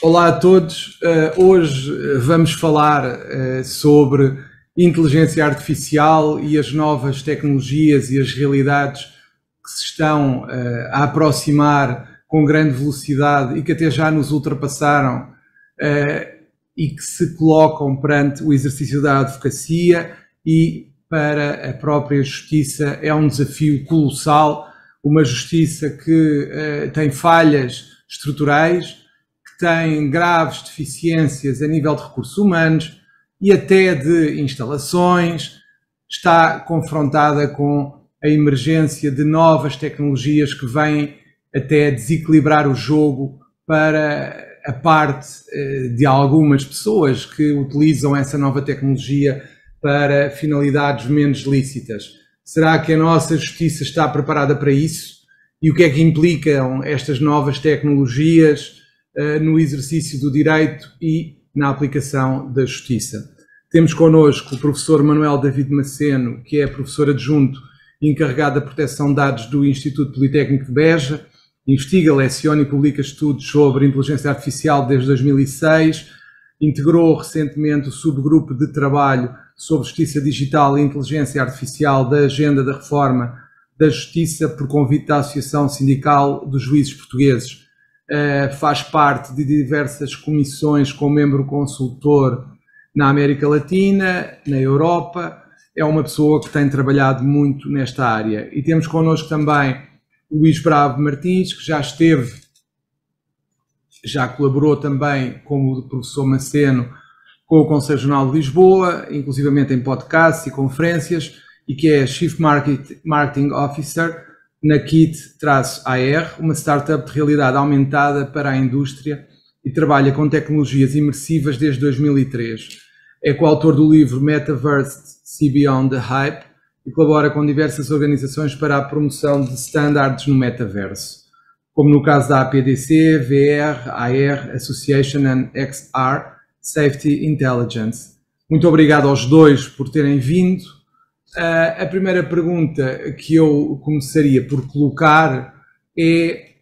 Olá a todos, hoje vamos falar sobre inteligência artificial e as novas tecnologias e as realidades que se estão a aproximar com grande velocidade e que até já nos ultrapassaram e que se colocam perante o exercício da advocacia e para a própria justiça. É um desafio colossal, uma justiça que tem falhas estruturais, tem graves deficiências a nível de recursos humanos e até de instalações, está confrontada com a emergência de novas tecnologias que vêm até desequilibrar o jogo para a parte de algumas pessoas que utilizam essa nova tecnologia para finalidades menos lícitas. Será que a nossa justiça está preparada para isso? E o que é que implicam estas novas tecnologias no exercício do direito e na aplicação da justiça? Temos connosco o professor Manuel David Maceno, que é professor adjunto e encarregado da proteção de dados do Instituto Politécnico de Beja, investiga, leciona e publica estudos sobre inteligência artificial desde 2006, integrou recentemente o subgrupo de trabalho sobre justiça digital e inteligência artificial da Agenda da Reforma da Justiça por convite da Associação Sindical dos Juízes Portugueses. Faz parte de diversas comissões como membro consultor na América Latina, na Europa. É uma pessoa que tem trabalhado muito nesta área. E temos connosco também o Luís Bravo Martins, que já colaborou também como o professor Maceno com o Conselho Jornal de Lisboa, inclusivamente em podcasts e conferências, e que é Chief Marketing Officer na Kit-AR, uma startup de realidade aumentada para a indústria e trabalha com tecnologias imersivas desde 2003. É coautor do livro Metaverse See Beyond the Hype e colabora com diversas organizações para a promoção de standards no metaverso, como no caso da APDC, VR, AR Association and XR Safety Intelligence. Muito obrigado aos dois por terem vindo. A primeira pergunta que eu começaria por colocar é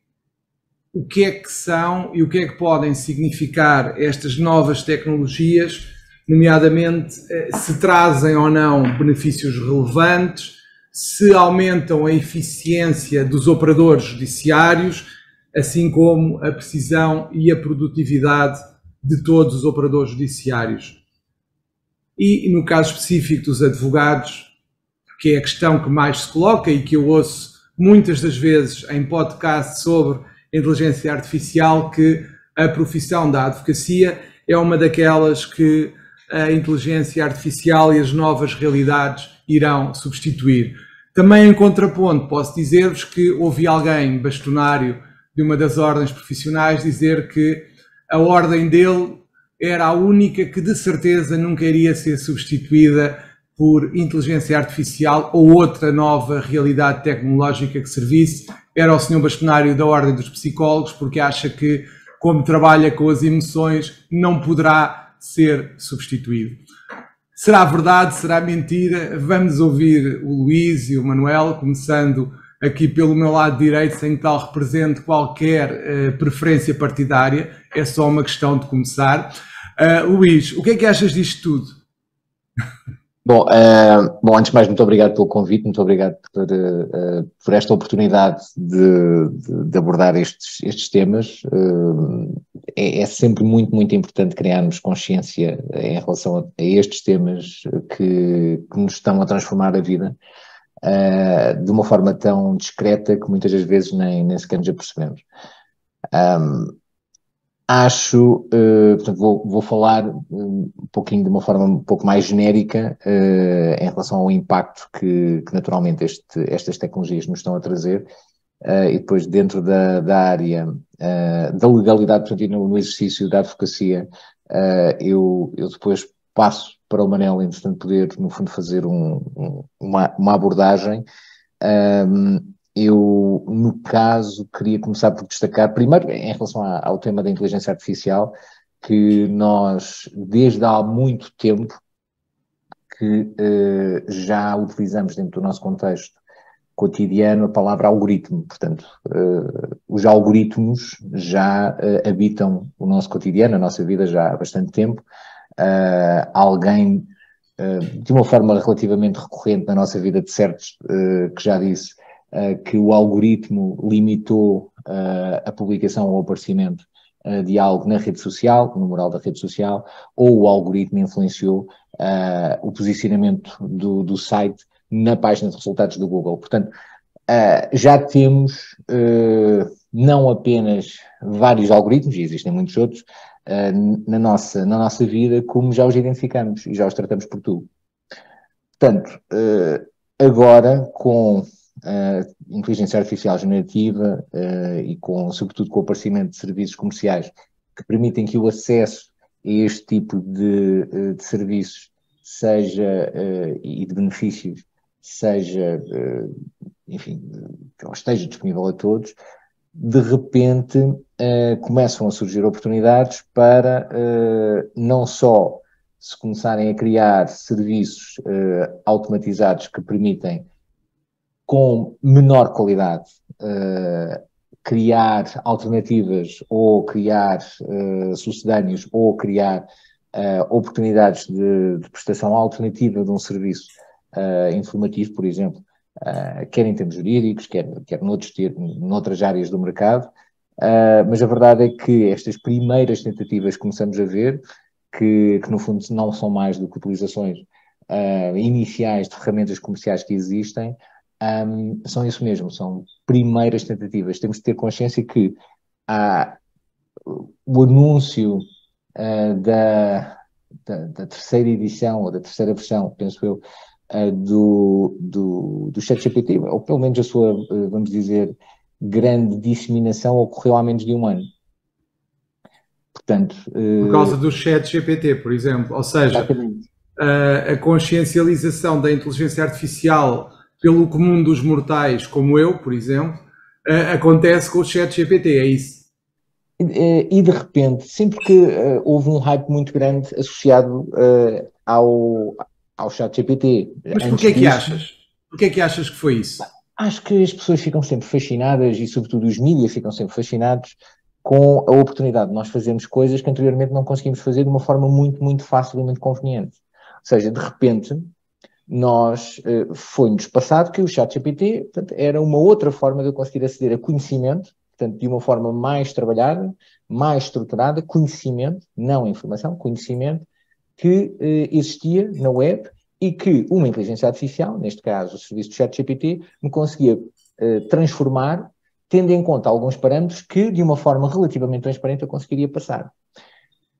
o que é que são e o que é que podem significar estas novas tecnologias, nomeadamente se trazem ou não benefícios relevantes, se aumentam a eficiência dos operadores judiciários, assim como a precisão e a produtividade de todos os operadores judiciários. E no caso específico dos advogados, que é a questão que mais se coloca e que eu ouço muitas das vezes em podcasts sobre inteligência artificial, que a profissão da advocacia é uma daquelas que a inteligência artificial e as novas realidades irão substituir. Também em contraponto, posso dizer-vos que ouvi alguém bastonário de uma das ordens profissionais dizer que a ordem dele era a única que de certeza nunca iria ser substituída por inteligência artificial ou outra nova realidade tecnológica que servisse. Era o senhor bastonário da Ordem dos Psicólogos, porque acha que, como trabalha com as emoções, não poderá ser substituído. Será verdade? Será mentira? Vamos ouvir o Luís e o Manuel, começando aqui pelo meu lado direito, sem que tal represente qualquer preferência partidária, é só uma questão de começar. Luís, o que é que achas disto tudo? Bom, antes de mais, muito obrigado pelo convite, muito obrigado por esta oportunidade de abordar estes temas. É sempre muito, muito importante criarmos consciência em relação a estes temas que nos estão a transformar a vida de uma forma tão discreta que muitas das vezes nem sequer nos apercebemos. Portanto, vou falar um pouquinho de uma forma um pouco mais genérica em relação ao impacto que naturalmente estas tecnologias nos estão a trazer e depois dentro da área da legalidade, portanto, no exercício da advocacia, eu depois passo para o Manel, entretanto, poder, no fundo, fazer uma abordagem. Eu, no caso, queria começar por destacar, primeiro, em relação ao tema da inteligência artificial, que nós, desde há muito tempo, que já utilizamos dentro do nosso contexto cotidiano a palavra algoritmo. Portanto, os algoritmos já habitam o nosso cotidiano, a nossa vida já há bastante tempo. Alguém, de uma forma relativamente recorrente na nossa vida de certos, que já disse que o algoritmo limitou a publicação ou o aparecimento de algo na rede social, no mural da rede social, ou o algoritmo influenciou o posicionamento do site na página de resultados do Google. Portanto, já temos não apenas vários algoritmos, e existem muitos outros, na nossa vida, como já os identificamos e já os tratamos por tu. Portanto, agora, com inteligência artificial generativa e sobretudo com o aparecimento de serviços comerciais que permitem que o acesso a este tipo de serviços seja, e de benefícios, seja, enfim, que esteja disponível a todos, de repente começam a surgir oportunidades para não só se começarem a criar serviços automatizados que permitem, com menor qualidade, criar alternativas ou criar sucedâneos ou criar oportunidades de prestação alternativa de um serviço informativo, por exemplo, quer em termos jurídicos, quer noutras áreas do mercado, mas a verdade é que estas primeiras tentativas que começamos a ver, que no fundo não são mais do que utilizações iniciais de ferramentas comerciais que existem, são isso mesmo, são primeiras tentativas. Temos de ter consciência que o anúncio da terceira edição, ou da terceira versão, penso eu, do ChatGPT, ou pelo menos a sua, vamos dizer, grande disseminação ocorreu há menos de um ano. Portanto, por causa do ChatGPT, por exemplo, ou seja, a consciencialização da inteligência artificial pelo comum dos mortais, como eu, por exemplo, acontece com o ChatGPT, é isso? E de repente, sempre que houve um hype muito grande associado ao ChatGPT. Mas porquê que achas? Porquê que achas que foi isso? Acho que as pessoas ficam sempre fascinadas, e sobretudo os mídias ficam sempre fascinados com a oportunidade de nós fazermos coisas que anteriormente não conseguimos fazer de uma forma muito, muito fácil e muito conveniente. Ou seja, de repente, foi-nos passado que o ChatGPT, portanto, era uma outra forma de eu conseguir aceder a conhecimento, portanto, de uma forma mais trabalhada, mais estruturada, conhecimento, não informação, conhecimento, que existia na web e que uma inteligência artificial, neste caso o serviço do ChatGPT, me conseguia transformar, tendo em conta alguns parâmetros que, de uma forma relativamente transparente, eu conseguiria passar.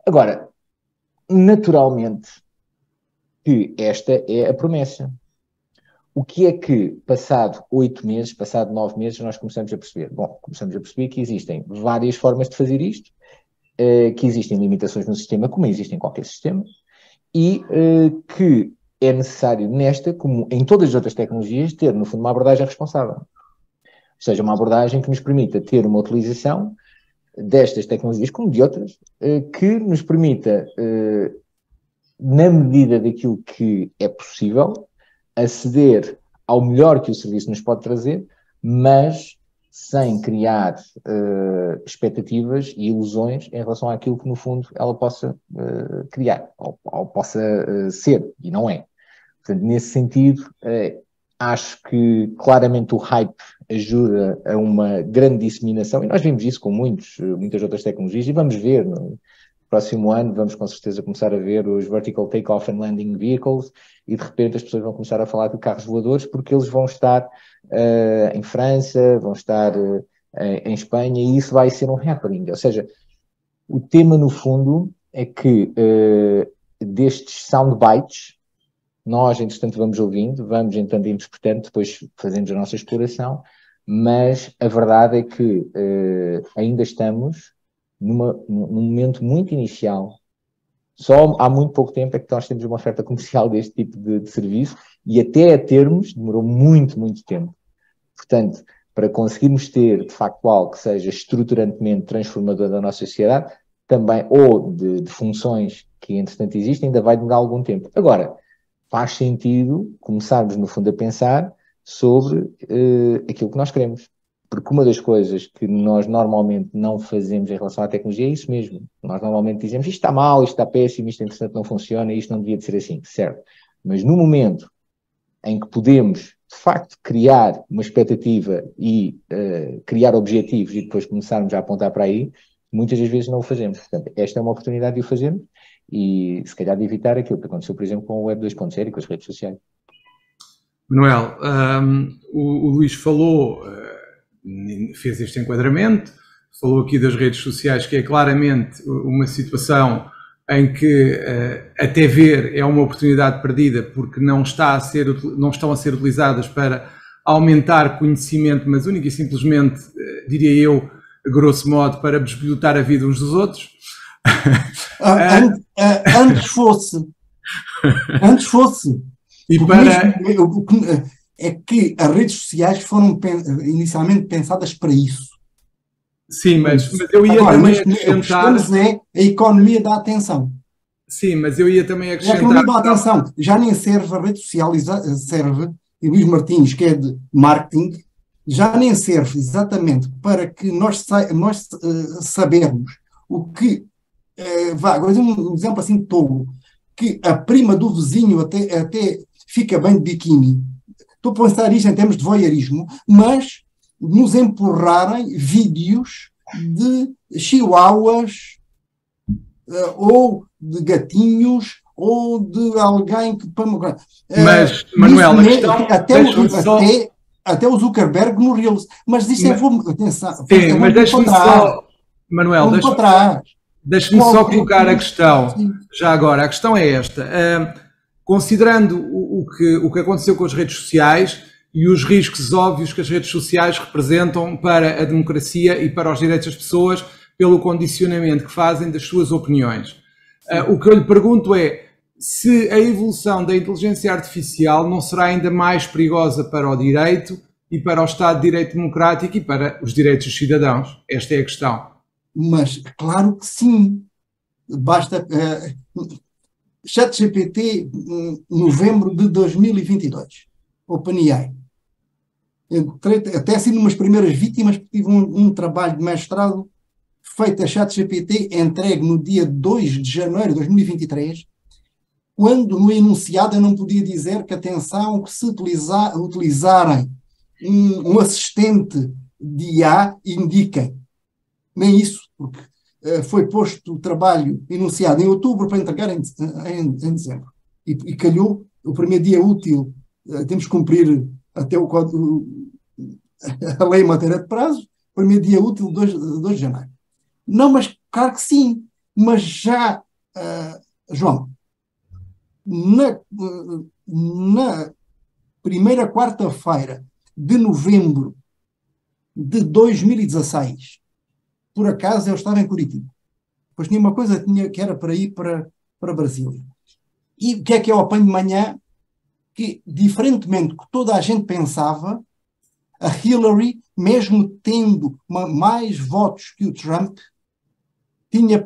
Agora, naturalmente, que esta é a promessa. O que é que, passado 8 meses, passado 9 meses, nós começamos a perceber? Bom, começamos a perceber que existem várias formas de fazer isto, que existem limitações no sistema, como existem em qualquer sistema, e que é necessário nesta, como em todas as outras tecnologias, ter, no fundo, uma abordagem responsável. Ou seja, uma abordagem que nos permita ter uma utilização destas tecnologias, como de outras, que nos permita, na medida daquilo que é possível, aceder ao melhor que o serviço nos pode trazer, mas sem criar expectativas e ilusões em relação àquilo que, no fundo, ela possa criar, ou possa ser, e não é. Portanto, nesse sentido, acho que claramente o hype ajuda a uma grande disseminação, e nós vimos isso com muitas outras tecnologias, e vamos ver no próximo ano, vamos com certeza começar a ver os Vertical Takeoff and Landing Vehicles, e de repente as pessoas vão começar a falar de carros voadores, porque eles vão estar em França, vão estar em Espanha, e isso vai ser um happening. Ou seja, o tema no fundo é que destes soundbites, nós, entretanto, vamos ouvindo, vamos entrando interpretando, depois fazemos a nossa exploração, mas a verdade é que ainda estamos num momento muito inicial. Só há muito pouco tempo é que nós temos uma oferta comercial deste tipo de serviço, e até a termos demorou muito, muito tempo. Portanto, para conseguirmos ter, de facto, algo que seja estruturantemente transformador da nossa sociedade, também, ou de funções que, entretanto, existem, ainda vai demorar algum tempo. Agora, faz sentido começarmos, no fundo, a pensar sobre aquilo que nós queremos. Porque uma das coisas que nós normalmente não fazemos em relação à tecnologia é isso mesmo. Nós normalmente dizemos isto está mal, isto está péssimo, isto entretanto não funciona, isto não devia de ser assim, certo? Mas no momento em que podemos, de facto, criar uma expectativa e criar objetivos e depois começarmos a apontar para aí, muitas das vezes não o fazemos. Portanto, esta é uma oportunidade de o fazermos e, se calhar, de evitar aquilo que aconteceu, por exemplo, com o Web 2.0 e com as redes sociais. Manuel, o Luís falou, fez este enquadramento, falou aqui das redes sociais, que é claramente uma situação em que até ver é uma oportunidade perdida porque não estão a ser utilizadas para aumentar conhecimento, mas única e simplesmente, diria eu, grosso modo, para bisbilhotar a vida uns dos outros. Antes fosse. E para... É que as redes sociais foram inicialmente pensadas para isso. Sim, mas eu ia agora, também acrescentar... O que é a economia da atenção. Sim, mas eu ia também acrescentar... A economia da atenção já nem serve a rede social, serve, e Luís Martins, que é de marketing, já nem serve exatamente para que nós sabermos o que... Vou dar um exemplo assim tolo, que a prima do vizinho até fica bem de biquíni. Estou a pensar isto em termos de voyeurismo, mas nos empurrarem vídeos de chihuahuas ou de gatinhos ou de alguém que... Mas, Manuel, a questão... Até o Zuckerberg no Reels. Mas isto atenção. Sim, mas deixa-me só... Manuel, deixa-me só colocar a questão. Sim. Já agora, a questão é esta. Considerando o que aconteceu com as redes sociais e os riscos óbvios que as redes sociais representam para a democracia e para os direitos das pessoas pelo condicionamento que fazem das suas opiniões. O que eu lhe pergunto é se a evolução da inteligência artificial não será ainda mais perigosa para o direito e para o Estado de Direito Democrático e para os direitos dos cidadãos. Esta é a questão. Mas, claro que sim. Basta... ChatGPT, novembro de 2022. OpenAI. Até sido umas primeiras vítimas, porque tive um trabalho de mestrado feito a ChatGPT, entregue no dia 2 de janeiro de 2023, quando no enunciado eu não podia dizer que, atenção, que se utilizarem um assistente de IA, indiquem. Nem isso, porque foi posto o trabalho enunciado em outubro para entregar em dezembro. E calhou o primeiro dia útil, temos que cumprir até a lei em matéria de prazo, primeiro dia útil, 2 de janeiro. Não, mas claro que sim, mas já, João, na primeira quarta-feira de novembro de 2016, por acaso eu estava em Curitiba, pois tinha uma coisa que era para ir para Brasília. E o que é que eu apanho de manhã? Que, diferentemente do que toda a gente pensava, a Hillary, mesmo tendo mais votos que o Trump, tinha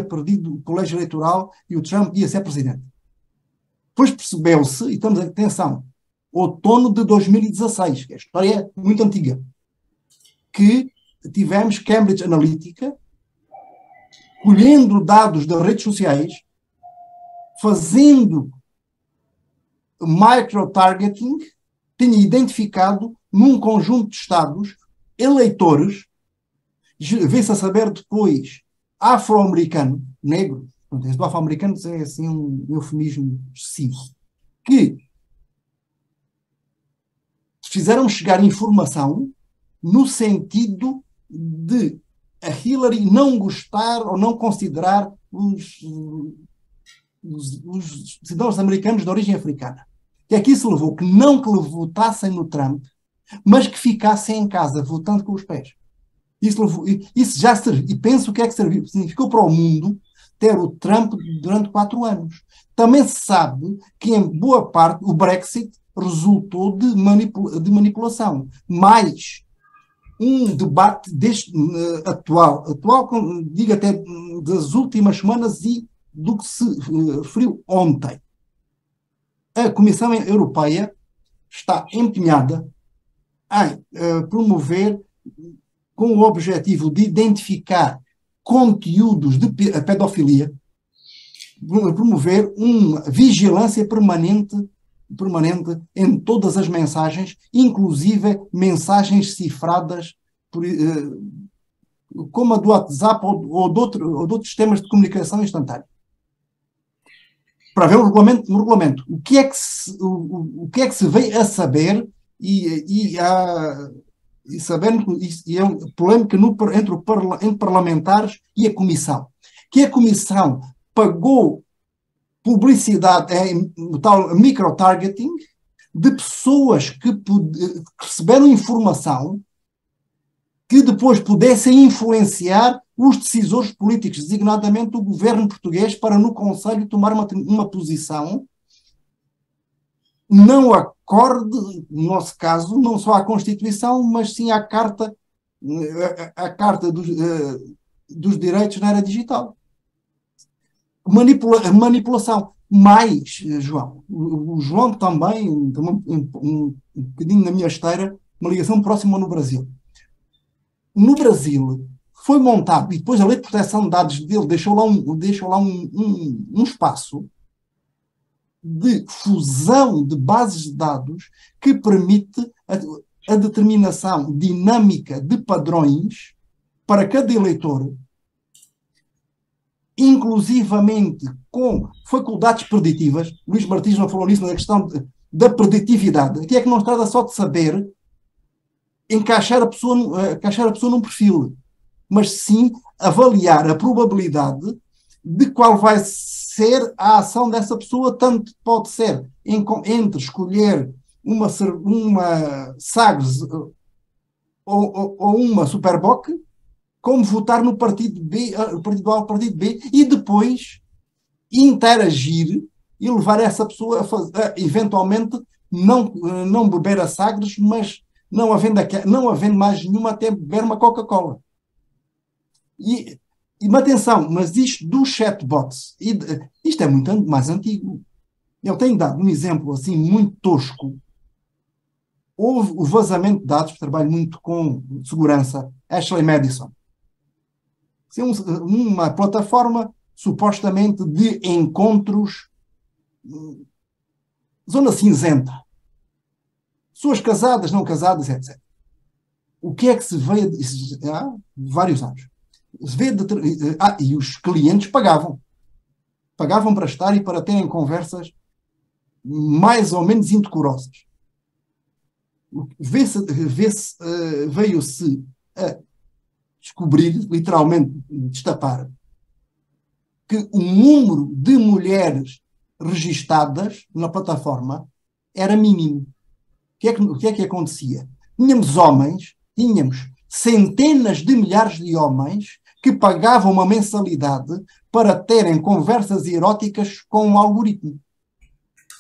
perdido o colégio eleitoral e o Trump ia ser presidente. Depois percebeu-se, e estamos em atenção, outono de 2016, que é a história muito antiga, que tivemos Cambridge Analytica, colhendo dados das redes sociais, fazendo micro-targeting, tinha identificado num conjunto de estados eleitores, vê-se a saber depois, afro-americano, negro, o afro-americano é assim um eufemismo excessivo, que fizeram chegar informação no sentido de a Hillary não gostar ou não considerar os cidadãos americanos de origem africana. Que aqui se levou que não que votassem no Trump, mas que ficassem em casa votando com os pés. Isso já serviu. E penso o que é que serviu. Significou para o mundo ter o Trump durante 4 anos. Também se sabe que, em boa parte, o Brexit resultou de manipulação. Mais um debate atual, digo até das últimas semanas e do que se referiu ontem. A Comissão Europeia está empenhada em promover, com o objetivo de identificar conteúdos de pedofilia, promover uma vigilância permanente em todas as mensagens, inclusive mensagens cifradas, como a do WhatsApp ou de outros sistemas de comunicação instantânea. Para ver no regulamento, o que é que se veio a saber e sabendo, e é uma polêmica entre parlamentares e a Comissão, que a Comissão pagou publicidade, tal micro-targeting, de pessoas que receberam informação que depois pudessem influenciar os decisores políticos, designadamente o governo português, para no Conselho tomar uma posição não acorde, no nosso caso, não só à Constituição, mas sim à Carta dos Direitos na Era Digital. Manipulação. Mais, João. O João também, um bocadinho na minha esteira, uma ligação próxima no Brasil. No Brasil, foi montado, e depois a Lei de Proteção de Dados dele deixou lá um espaço de fusão de bases de dados que permite a determinação dinâmica de padrões para cada eleitor, inclusivamente com faculdades preditivas. Luís Martins não falou nisso, na questão da preditividade, que é que não se trata só de saber encaixar a pessoa num perfil, mas sim avaliar a probabilidade de qual vai ser a ação dessa pessoa. Tanto pode ser entre escolher uma Sagres ou uma Superboc, como votar no partido B, partido A ou partido B, e depois interagir e levar essa pessoa a eventualmente não beber a Sagres, mas não havendo mais nenhuma, até beber uma Coca-Cola. E atenção, mas isto dos chatbots, isto é muito mais antigo. Eu tenho dado um exemplo assim muito tosco. Houve o vazamento de dados, trabalho muito com segurança, Ashley Madison. Uma plataforma supostamente de encontros, zona cinzenta. Pessoas casadas, não casadas, etc. O que é que se veio há vários anos? E os clientes pagavam para estar e para terem conversas mais ou menos indecorosas. Veio-se a descobrir, literalmente destapar, que o número de mulheres registadas na plataforma era mínimo. O que é que acontecia? Tínhamos centenas de milhares de homens que pagavam uma mensalidade para terem conversas eróticas com o algoritmo.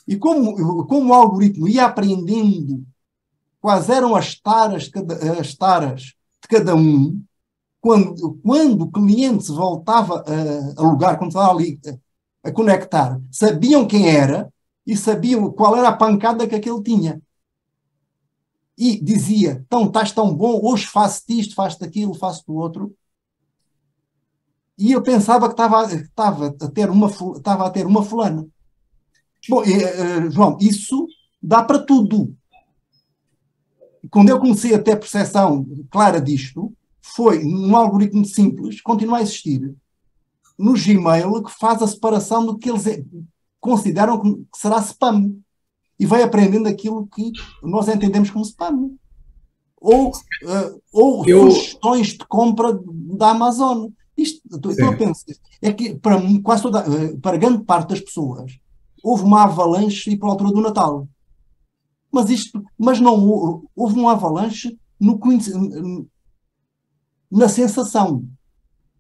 E como o algoritmo ia aprendendo quais eram as taras de cada um, quando o cliente se voltava a logar, quando estava ali a conectar, sabiam quem era e sabiam qual era a pancada que aquele tinha. E dizia: então estás tão bom, hoje faço-te isto, faço-te aquilo, faço-te o outro. E eu pensava que estava a ter uma fulana. Bom, João, isso dá para tudo. Quando eu comecei a ter percepção clara disto, foi um algoritmo simples, continua a existir, no Gmail, que faz a separação do que eles consideram que será spam. E vai aprendendo aquilo que nós entendemos como spam. Ou sugestões de compra da Amazon. Estou a pensar. É que para grande parte das pessoas houve uma avalanche para a altura do Natal. Mas não houve uma avalanche na sensação.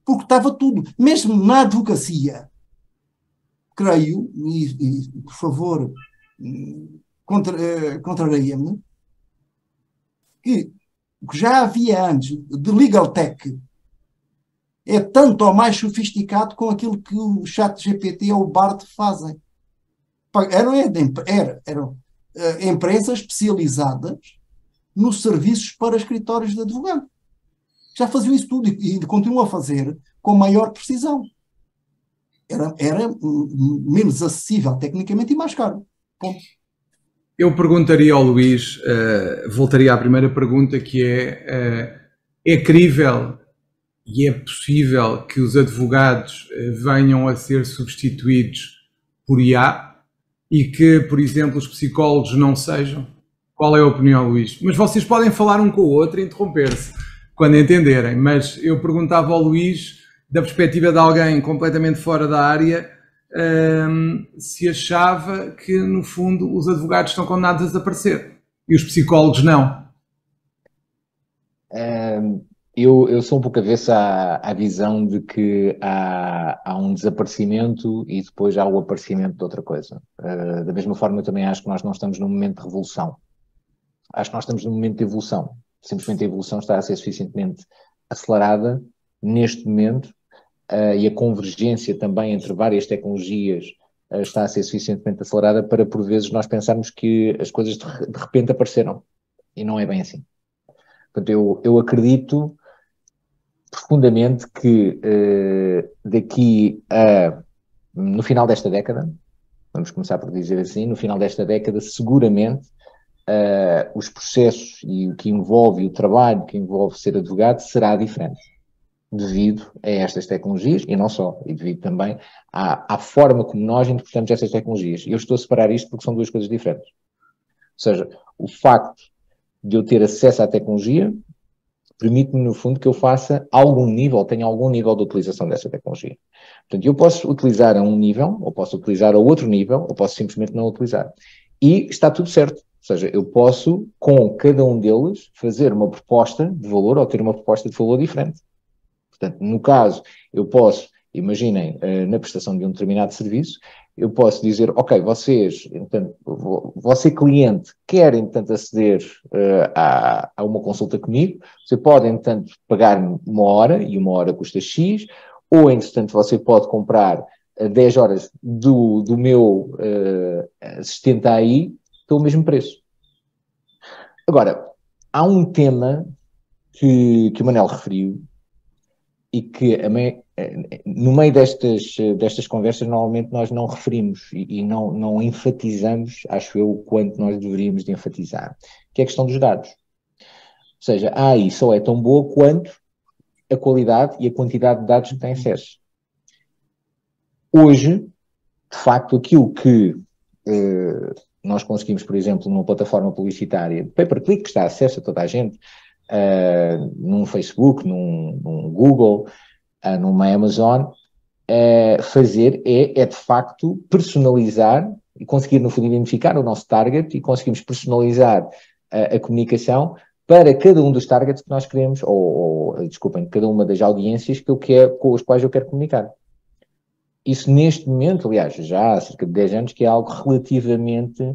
Porque estava tudo. Mesmo na advocacia, creio, e por favor, contraria-me, que o que já havia antes de Legal Tech é tanto ou mais sofisticado com aquilo que o ChatGPT ou o Bard fazem. empresas especializadas nos serviços para escritórios de advogado. Já faziam isso tudo e continuam a fazer com maior precisão. Era menos acessível tecnicamente e mais caro. Ponto. Eu perguntaria ao Luís, voltaria à primeira pergunta, que é crível e é possível que os advogados venham a ser substituídos por IA e que, por exemplo, os psicólogos não sejam? Qual é a opinião, Luís? Mas vocês podem falar um com o outro e interromper-se quando entenderem, mas eu perguntava ao Luís, da perspectiva de alguém completamente fora da área, se achava que, no fundo, os advogados estão condenados a desaparecer e os psicólogos não. Eu sou um pouco avesso à visão de que há um desaparecimento e depois há o aparecimento de outra coisa. Da mesma forma, eu também acho que nós não estamos num momento de revolução. Acho que nós estamos num momento de evolução. Simplesmente a evolução está a ser suficientemente acelerada neste momento e a convergência também entre várias tecnologias está a ser suficientemente acelerada para, por vezes, nós pensarmos que as coisas de repente apareceram. E não é bem assim. Portanto, eu acredito profundamente que no final desta década, vamos começar por dizer assim, no final desta década, seguramente, os processos e o que envolve, o trabalho que envolve ser advogado será diferente, devido a estas tecnologias, e não só, e devido também à forma como nós interpretamos essas tecnologias. E eu estou a separar isto porque são duas coisas diferentes. Ou seja, o facto de eu ter acesso à tecnologia permite-me, no fundo, que eu faça tenha algum nível de utilização dessa tecnologia. Portanto, eu posso utilizar a um nível, ou posso utilizar a outro nível, ou posso simplesmente não utilizar. E está tudo certo. Ou seja, eu posso, com cada um deles, fazer uma proposta de valor ou ter uma proposta de valor diferente. Portanto, no caso, eu posso, imaginem, na prestação de um determinado serviço, eu posso dizer, ok, vocês, então, você cliente, quer, entanto, aceder a uma consulta comigo, você pode, entanto, pagar-me uma hora, e uma hora custa X, ou, entretanto, você pode comprar 10 horas do meu assistente AI pelo mesmo preço. Agora, há um tema que o Manel referiu, e que no meio destas conversas normalmente nós não referimos e não enfatizamos, acho eu, o quanto nós deveríamos de enfatizar, que é a questão dos dados. Ou seja, a AI só é tão boa quanto a qualidade e a quantidade de dados que tem acesso. Hoje, de facto, aquilo que nós conseguimos, por exemplo, numa plataforma publicitária, pay-per-click, que está a acesso a toda a gente, num Facebook, num Google, numa Amazon, fazer é de facto personalizar e conseguir, no fundo, identificar o nosso target e conseguimos personalizar a comunicação para cada um dos targets que nós queremos, desculpem, cada uma das audiências com as quais eu quero comunicar. Isso neste momento, aliás, já há cerca de 10 anos, que é algo relativamente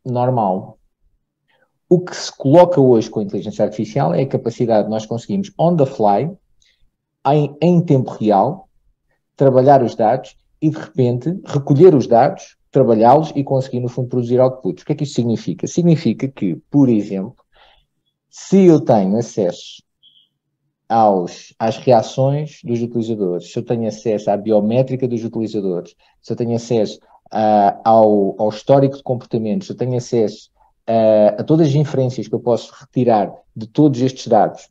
normal. O que se coloca hoje com a inteligência artificial é a capacidade de nós conseguirmos, on the fly, em tempo real, trabalhar os dados e, de repente, recolher os dados, trabalhá-los e conseguir, no fundo, produzir outputs. O que é que isto significa? Significa que, por exemplo, se eu tenho acesso às reações dos utilizadores, se eu tenho acesso à biométrica dos utilizadores, se eu tenho acesso ao histórico de comportamentos, se eu tenho acesso a todas as inferências que eu posso retirar de todos estes dados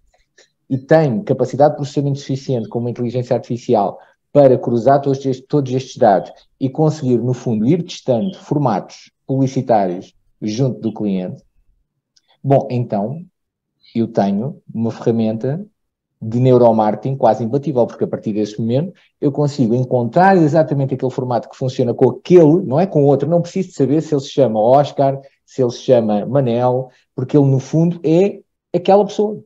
e tenho capacidade de processamento suficiente com uma inteligência artificial para cruzar todos estes dados e conseguir, no fundo, ir testando formatos publicitários junto do cliente, bom, então eu tenho uma ferramenta de neuromarketing quase imbatível, porque a partir desse momento eu consigo encontrar exatamente aquele formato que funciona com aquele, não é com outro, não preciso de saber se ele se chama Oscar, se ele se chama Manel, porque ele no fundo é aquela pessoa.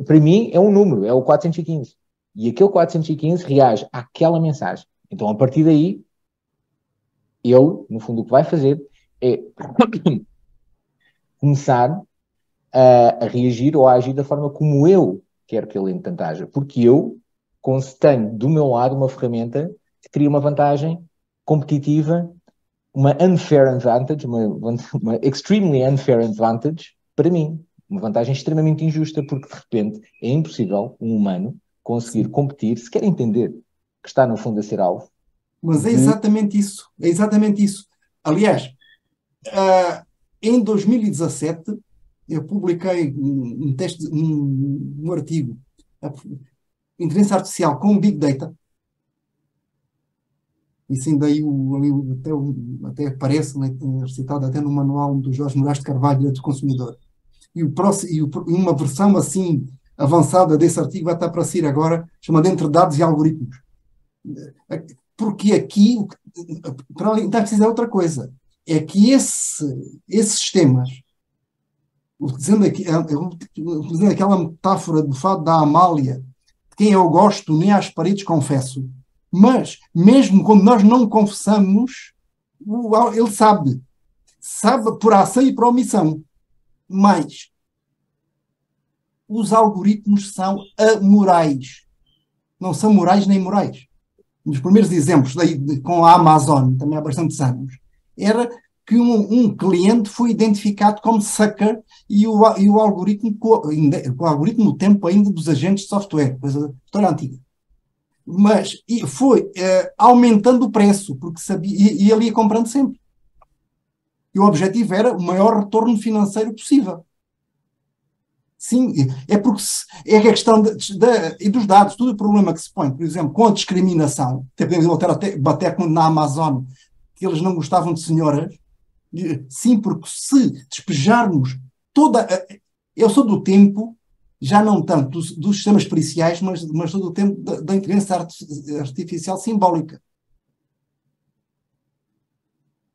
Para mim é um número, é o 415. E aquele 415 reage àquela mensagem. Então a partir daí, ele, no fundo, o que vai fazer é começar a reagir ou a agir da forma como eu quero que ele entanto haja. Porque eu tenho do meu lado uma ferramenta que cria uma vantagem competitiva uma unfair advantage, uma extremely unfair advantage para mim. Uma vantagem extremamente injusta, porque de repente é impossível um humano conseguir competir, se quer entender que está no fundo a ser alvo. Mas é exatamente isso. É exatamente isso. Aliás, em 2017, eu publiquei um artigo, Inteligência Artificial com Big Data. Isso ainda aí até aparece, né, citado até no manual do Jorge Moraes de Carvalho do Consumidor. E uma versão assim avançada desse artigo vai estar para sair agora, chamada Entre Dados e Algoritmos. Porque aqui, para além, está a precisar outra coisa. É que esses sistemas, utilizando aquela metáfora do fado da Amália, de quem eu gosto, nem às paredes confesso, mas mesmo quando nós não confessamos, ele sabe por ação e por omissão. Mas os algoritmos são amorais. Não são morais nem morais. Um dos primeiros exemplos com a Amazon, também há bastantes anos, era que um cliente foi identificado como sucker e o algoritmo, o algoritmo no tempo ainda dos agentes de software, coisa da história antiga. Mas foi aumentando o preço, porque sabia, e ele ia comprando sempre. E o objetivo era o maior retorno financeiro possível. Sim, é porque é a questão e dos dados, todo o problema que se põe, por exemplo, com a discriminação, até podemos voltar até bater na Amazon, que eles não gostavam de senhoras. Sim, porque se despejarmos eu sou do tempo, já não tanto dos sistemas periciais, mas sou do tempo da inteligência artificial simbólica.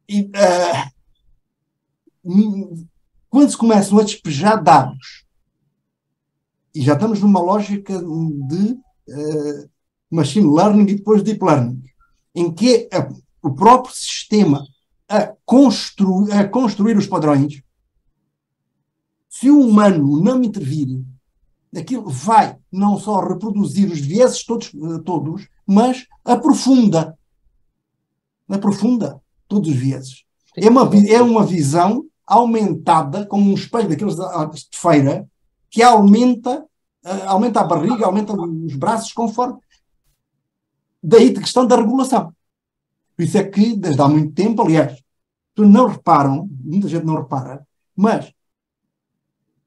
E quando se começam a despejar dados, e já estamos numa lógica de machine learning e depois deep learning, em que o próprio sistema a construir os padrões, se o humano não intervir, aquilo vai não só reproduzir os vieses todos, mas aprofunda todos os vieses. É uma visão aumentada, como um espelho daqueles de feira, que aumenta a barriga, aumenta os braços, conforme. Daí a questão da regulação. Por isso é que, desde há muito tempo, aliás, não reparam, muita gente não repara, mas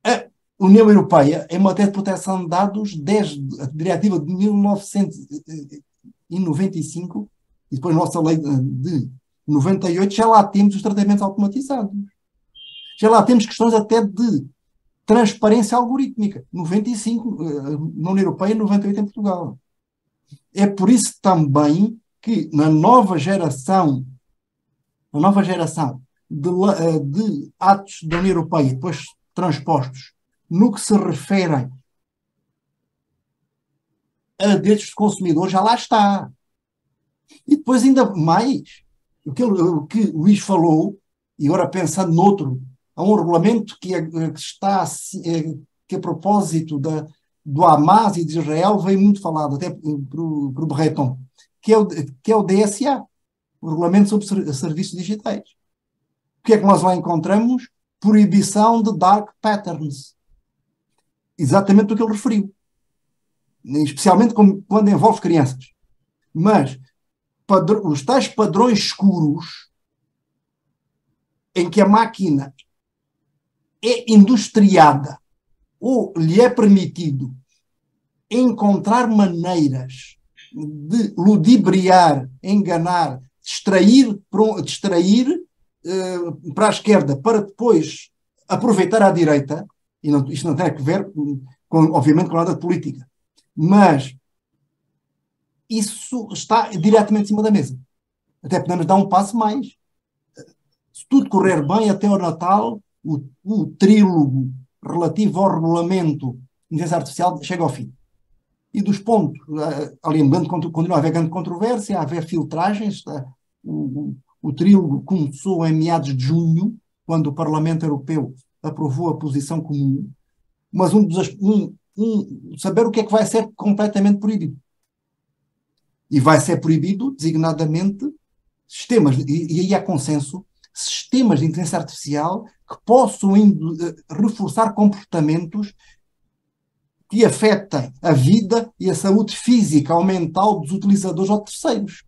a União Europeia, em matéria de proteção de dados, desde a diretiva de 1995, e depois a nossa lei de 98, já lá temos os tratamentos automatizados. Já lá temos questões até de transparência algorítmica. 95 na União Europeia, 98 em Portugal. É por isso também que na nova geração de atos da União Europeia, depois transpostos, no que se referem a direitos de consumidor, já lá está. E depois ainda mais, o que o Luís falou, e agora pensando noutro, há um regulamento que está, que a propósito do Hamas e de Israel veio muito falado, até por Breton, que é o DSA, o Regulamento sobre Serviços Digitais. O que é que nós lá encontramos? Proibição de dark patterns. Exatamente o que ele referiu. Especialmente quando envolve crianças. Mas os tais padrões escuros em que a máquina é industriada ou lhe é permitido encontrar maneiras de ludibriar, enganar, distrair para a esquerda para depois aproveitar à direita, e isto não tem a ver, obviamente, com nada de política, mas isso está diretamente em cima da mesa. Até podemos dar um passo mais. Se tudo correr bem, até ao Natal, o trílogo relativo ao regulamento de inteligência artificial chega ao fim. E dos pontos, ali continua a haver grande controvérsia, a haver filtragens. O trílogo começou em meados de junho, quando o Parlamento Europeu aprovou a posição comum, mas saber o que é que vai ser completamente proibido. E vai ser proibido, designadamente, sistemas, e aí há consenso, sistemas de inteligência artificial que possam reforçar comportamentos que afetem a vida e a saúde física ou mental dos utilizadores ou terceiros.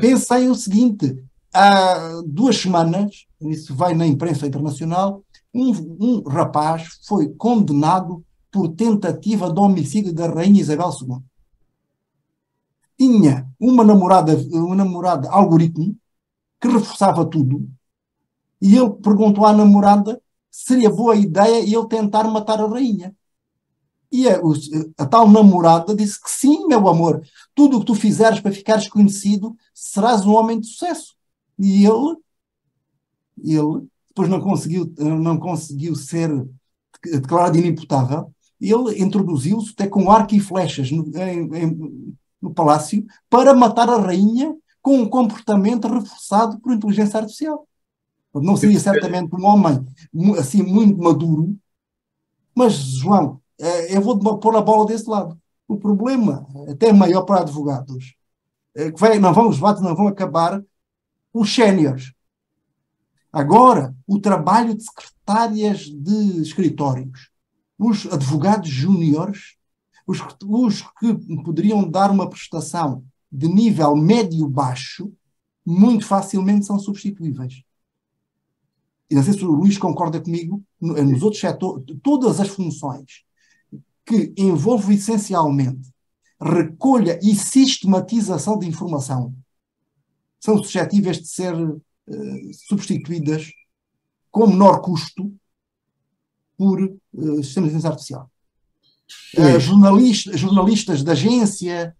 Pensem o seguinte, há 2 semanas, isso vai na imprensa internacional, um rapaz foi condenado por tentativa de homicídio da Rainha Isabel II. Tinha uma namorada algoritmo que reforçava tudo e ele perguntou à namorada se seria boa ideia ele tentar matar a rainha. E a tal namorada disse que sim, meu amor, tudo o que tu fizeres para ficares conhecido, serás um homem de sucesso. E ele depois não conseguiu ser declarado inimputável. Ele introduziu-se até com arco e flechas no palácio para matar a rainha com um comportamento reforçado por inteligência artificial. Não seria certamente um homem assim muito maduro, mas, João, eu vou pôr a bola desse lado. O problema, até maior para advogados, os debates não vão acabar os séniores. Agora, o trabalho de secretárias de escritórios, os advogados júniores, os que poderiam dar uma prestação de nível médio-baixo, muito facilmente são substituíveis. E não sei se o Luís concorda comigo, nos outros setores, todas as funções que envolvem essencialmente recolha e sistematização de informação são suscetíveis de ser substituídas com menor custo por sistemas de inteligência artificial. Jornalistas de agência,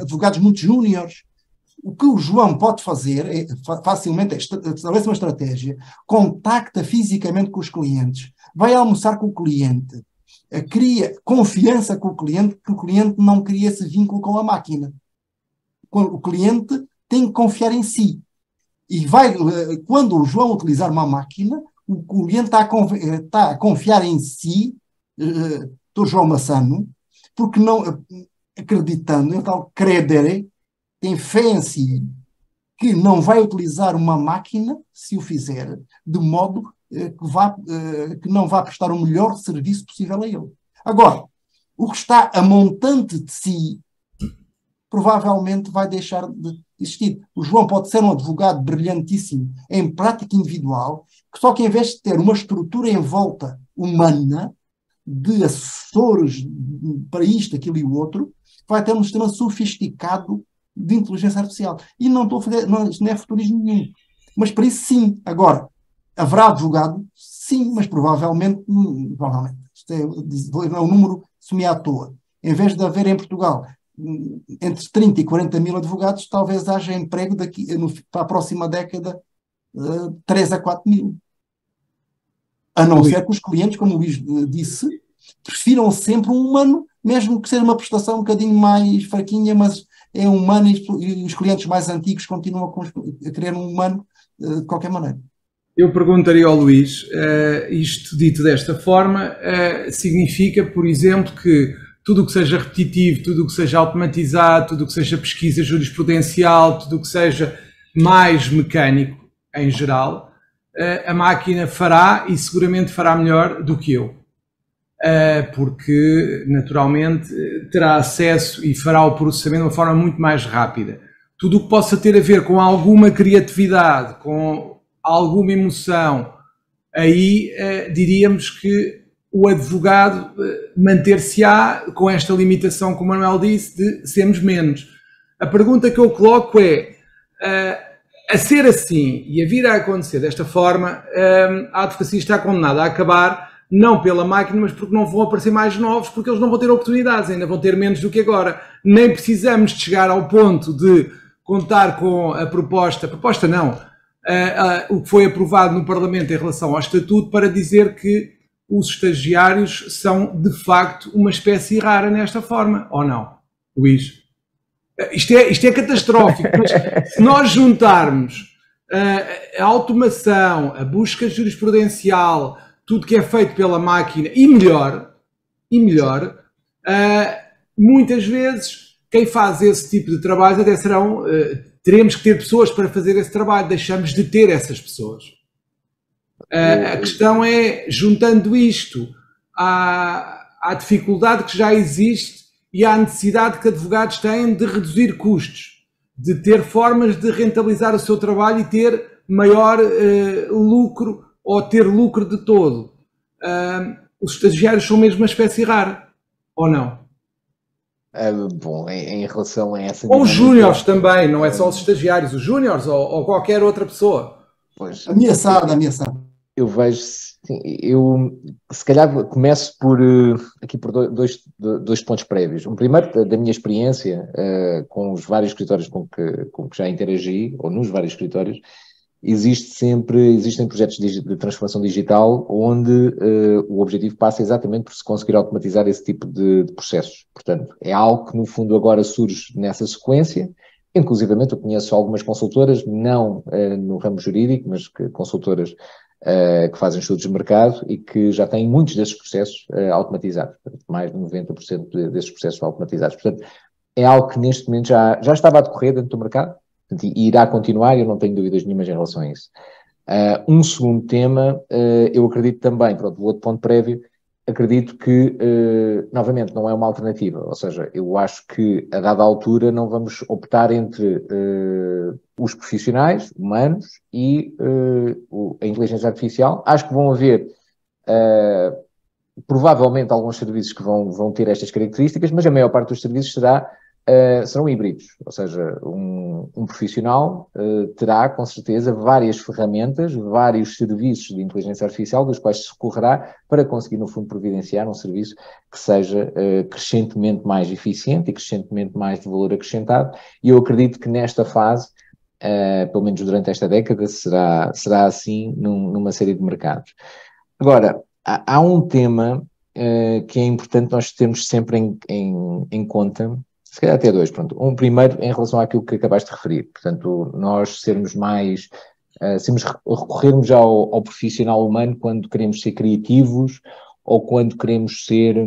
advogados muito júniores. O que o João pode fazer facilmente é estabelecer uma estratégia, contacta fisicamente com os clientes, vai almoçar com o cliente, cria confiança com o cliente, que o cliente não cria esse vínculo com a máquina. O cliente tem que confiar em si. E quando o João utilizar uma máquina, o cliente está a confiar em si, do João Massano, porque não acreditando, então credere, tem fé em si, que não vai utilizar uma máquina, se o fizer, de modo que não vá prestar o melhor serviço possível a ele. Agora, o que está a montante de si, provavelmente vai deixar de existir. O João pode ser um advogado brilhantíssimo em prática individual, só que em vez de ter uma estrutura em volta humana, de assessores para isto, aquilo e o outro, vai ter um sistema sofisticado de inteligência artificial. E não estou a fazer, isto não é futurismo nenhum. Mas para isso sim. Agora, haverá advogado? Sim, mas provavelmente isto é um número semi à toa. Em vez de haver em Portugal entre 30 e 40 mil advogados, talvez haja emprego para a próxima década 3 a 4 mil. A não ser que os clientes, como o Luís disse, prefiram sempre um humano, mesmo que seja uma prestação um bocadinho mais fraquinha, mas é um humano e os clientes mais antigos continuam a querer um humano de qualquer maneira. Eu perguntaria ao Luís, isto dito desta forma, significa, por exemplo, que tudo o que seja repetitivo, tudo o que seja automatizado, tudo o que seja pesquisa jurisprudencial, tudo o que seja mais mecânico em geral, a máquina fará e seguramente fará melhor do que eu. Porque naturalmente terá acesso e fará o processamento de uma forma muito mais rápida. Tudo o que possa ter a ver com alguma criatividade, com alguma emoção, aí diríamos que o advogado manter-se-á com esta limitação, como o Manuel disse, de sermos menos. A pergunta que eu coloco é, a ser assim e a vir a acontecer desta forma, a advocacia está condenada a acabar, não pela máquina, mas porque não vão aparecer mais novos, porque eles não vão ter oportunidades, ainda vão ter menos do que agora. Nem precisamos de chegar ao ponto de contar com a proposta não, o que foi aprovado no Parlamento em relação ao Estatuto, para dizer que os estagiários são, de facto, uma espécie rara nesta forma, ou não, Luís? Isto é catastrófico, mas se nós juntarmos a automação, a busca jurisprudencial, tudo que é feito pela máquina, e melhor, muitas vezes quem faz esse tipo de trabalho até serão, teremos que ter pessoas para fazer esse trabalho, deixamos de ter essas pessoas. A questão é, juntando isto à dificuldade que já existe e à necessidade que advogados têm de reduzir custos, de ter formas de rentabilizar o seu trabalho e ter maior lucro ou ter lucro de todo. Os estagiários são mesmo uma espécie rara, ou não? Bom, em relação a essa... Ou os júniores também, não é só os estagiários, os júniores ou qualquer outra pessoa. Pois, ameaçada. Eu vejo, sim, eu se calhar começo aqui por dois pontos prévios. Um primeiro, da minha experiência com os vários escritórios com que já interagi, ou nos vários escritórios, existem projetos de transformação digital onde o objetivo passa exatamente por se conseguir automatizar esse tipo de processos. Portanto, é algo que no fundo agora surge nessa sequência. Inclusivamente eu conheço algumas consultoras, não no ramo jurídico, mas consultoras que fazem estudos de mercado e que já têm muitos desses processos automatizados. Mais de 90% desses processos automatizados. Portanto, é algo que neste momento já estava a decorrer dentro do mercado. E irá continuar, eu não tenho dúvidas nenhumas em relação a isso. Um segundo tema, eu acredito também, pronto, o outro ponto prévio, acredito que, novamente, não é uma alternativa, ou seja, eu acho que a dada altura não vamos optar entre os profissionais humanos e a inteligência artificial. Acho que vão haver, provavelmente, alguns serviços que vão ter estas características, mas a maior parte dos serviços serão híbridos, ou seja, um profissional terá com certeza várias ferramentas, vários serviços de inteligência artificial dos quais se socorrerá para conseguir no fundo providenciar um serviço que seja crescentemente mais eficiente e crescentemente mais de valor acrescentado, e eu acredito que nesta fase, pelo menos durante esta década, será assim numa série de mercados. Agora, há um tema que é importante nós termos sempre em conta. Se calhar até dois, pronto. Um primeiro em relação àquilo que acabaste de referir. Portanto, nós recorrermos ao profissional humano quando queremos ser criativos ou quando queremos ser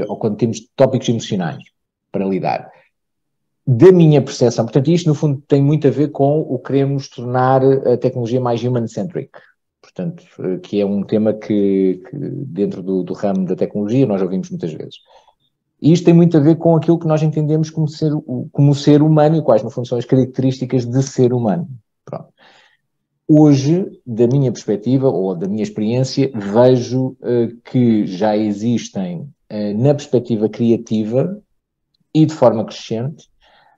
ou quando temos tópicos emocionais para lidar. Da minha percepção, portanto, isto no fundo tem muito a ver com o que queremos tornar a tecnologia mais human-centric. Portanto, que é um tema que dentro do ramo da tecnologia nós ouvimos muitas vezes. E isto tem muito a ver com aquilo que nós entendemos como ser humano e quais, no fundo, são as características de ser humano. Pronto. Hoje, da minha perspectiva ou da minha experiência, vejo que já existem, na perspectiva criativa e de forma crescente,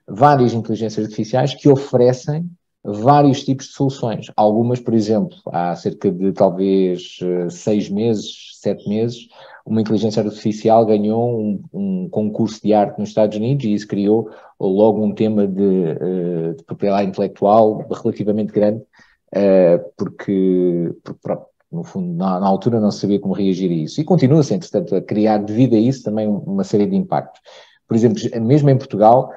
várias inteligências artificiais que oferecem vários tipos de soluções. Algumas, por exemplo, há cerca de talvez 6 meses, 7 meses, uma inteligência artificial ganhou um concurso de arte nos Estados Unidos e isso criou logo um tema de propriedade intelectual relativamente grande, porque no fundo, na altura não se sabia como reagir a isso. E continua-se, entretanto, a criar, devido a isso, também uma série de impactos. Por exemplo, mesmo em Portugal,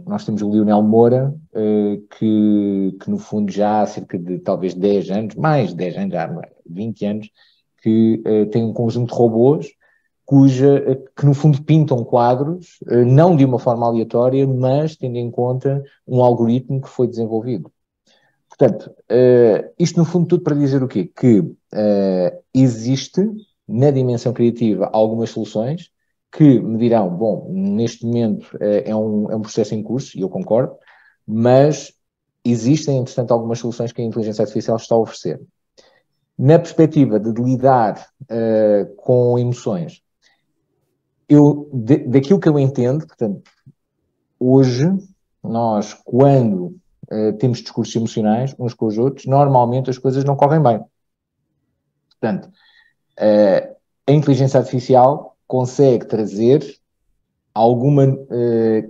nós temos o Lionel Moura, que no fundo já há cerca de talvez 10 anos, mais de 10 anos, já 20 anos, que tem um conjunto de robôs que no fundo pintam quadros, não de uma forma aleatória, mas tendo em conta um algoritmo que foi desenvolvido. Portanto, isto no fundo tudo para dizer o quê? Que existe na dimensão criativa algumas soluções que me dirão, bom, neste momento é um processo em curso, e eu concordo, mas existem, entretanto, algumas soluções que a inteligência artificial está a oferecer. Na perspectiva de lidar com emoções, daquilo que eu entendo, portanto, hoje, nós, quando temos discursos emocionais uns com os outros, normalmente as coisas não correm bem. Portanto, a inteligência artificial consegue trazer alguma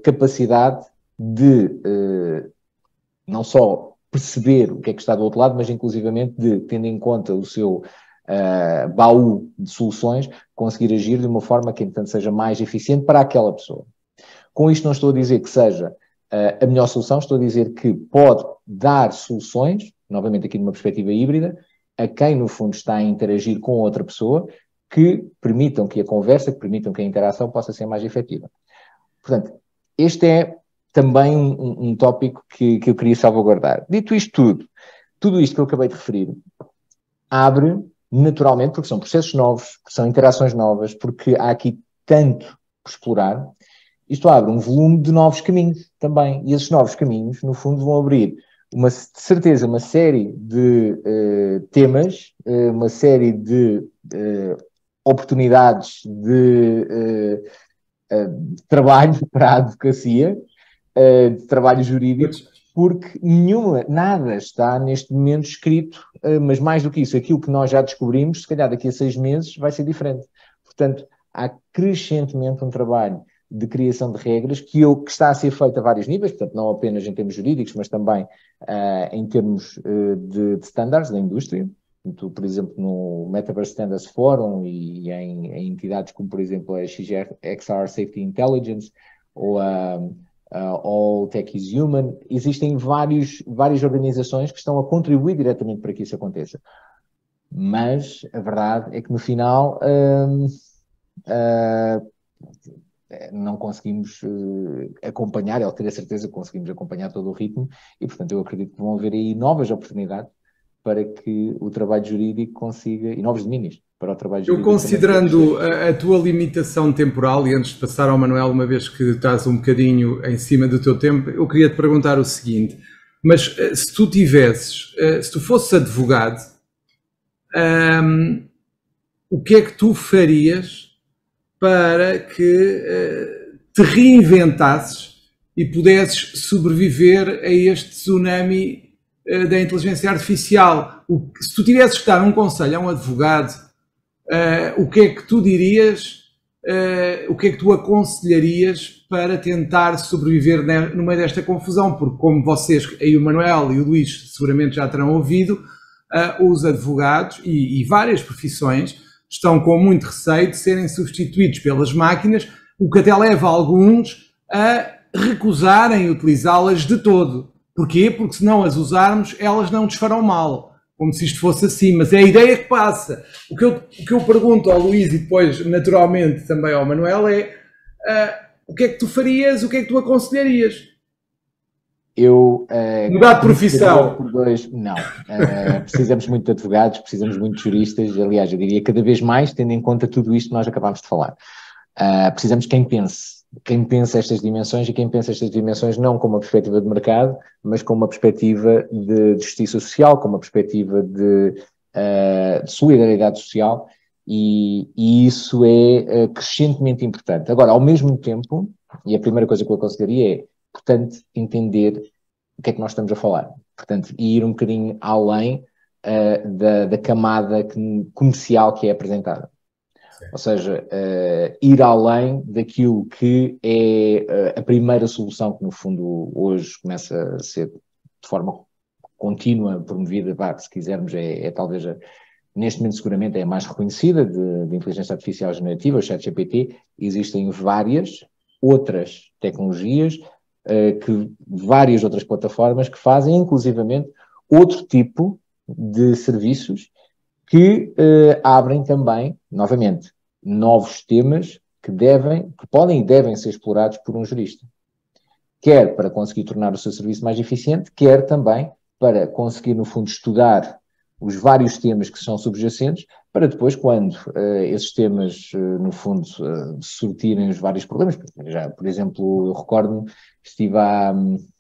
capacidade de não só perceber o que é que está do outro lado, mas inclusivamente de, tendo em conta o seu baú de soluções, conseguir agir de uma forma que, entanto, seja mais eficiente para aquela pessoa. Com isto não estou a dizer que seja a melhor solução, estou a dizer que pode dar soluções, novamente aqui numa perspectiva híbrida, a quem, no fundo, está a interagir com outra pessoa, que permitam que a conversa, que permitam que a interação possa ser mais efetiva. Portanto, este é também um tópico que eu queria salvaguardar. Dito isto tudo isto que eu acabei de referir, abre naturalmente, porque são processos novos, porque são interações novas, porque há aqui tanto por explorar, isto abre um volume de novos caminhos também. E esses novos caminhos, no fundo, vão abrir, de certeza, uma série de temas, uma série de oportunidades de trabalho para a advocacia, de trabalho jurídico, porque nada está neste momento escrito, mas mais do que isso, aquilo que nós já descobrimos, se calhar daqui a 6 meses vai ser diferente. Portanto, há crescentemente um trabalho de criação de regras que está a ser feito a vários níveis, portanto, não apenas em termos jurídicos, mas também em termos de standards da indústria. Portanto, por exemplo, no Metaverse Standards Forum e em entidades como, por exemplo, a XR Safety Intelligence ou a All Tech is Human, existem várias organizações que estão a contribuir diretamente para que isso aconteça. Mas a verdade é que no final não conseguimos acompanhar, ou ter a certeza que conseguimos acompanhar todo o ritmo, e portanto eu acredito que vão haver aí novas oportunidades para que o trabalho jurídico consiga, e novos domínios para o trabalho jurídico. Eu, considerando a tua limitação temporal, e antes de passar ao Manuel, uma vez que estás um bocadinho em cima do teu tempo, eu queria te perguntar o seguinte, mas se tu fosses advogado, o que é que tu farias para que te reinventasses e pudesses sobreviver a este tsunami da inteligência artificial? Se tu tivesses que dar um conselho a um advogado, o que é que tu dirias, o que é que tu aconselharias para tentar sobreviver no meio desta confusão? Porque como vocês, aí o Manuel e o Luís seguramente já terão ouvido, os advogados e várias profissões estão com muito receio de serem substituídos pelas máquinas, o que até leva alguns a recusarem utilizá-las de todo. Porquê? Porque se não as usarmos, elas não nos farão mal. Como se isto fosse assim, mas é a ideia que passa. O que eu pergunto ao Luís e depois, naturalmente, também ao Manuel é o que é que tu farias, o que é que tu aconselharias? Mudar de profissão. Não. Precisamos muito de advogados, precisamos muito de juristas, aliás, eu diria cada vez mais, tendo em conta tudo isto que nós acabámos de falar. Precisamos de quem pense estas dimensões, e quem pensa estas dimensões não com uma perspectiva de mercado, mas com uma perspectiva de justiça social, com uma perspectiva de solidariedade social, e isso é crescentemente importante. Agora, ao mesmo tempo, e a primeira coisa que eu aconselharia é, portanto, entender o que é que nós estamos a falar. Portanto, e ir um bocadinho além da camada comercial que é apresentada. Ou seja, ir além daquilo que é a primeira solução que, no fundo, hoje começa a ser de forma contínua promovida, se quisermos, talvez, neste momento seguramente é a mais reconhecida de inteligência artificial generativa, o ChatGPT. Existem várias outras tecnologias, várias outras plataformas que fazem, inclusivamente, outro tipo de serviços que abrem também, novamente, novos temas que podem e devem ser explorados por um jurista. Quer para conseguir tornar o seu serviço mais eficiente, quer também para conseguir, no fundo, estudar os vários temas que são subjacentes, para depois, quando esses temas, no fundo, sortirem os vários problemas. Já, por exemplo, eu recordo-me, estive há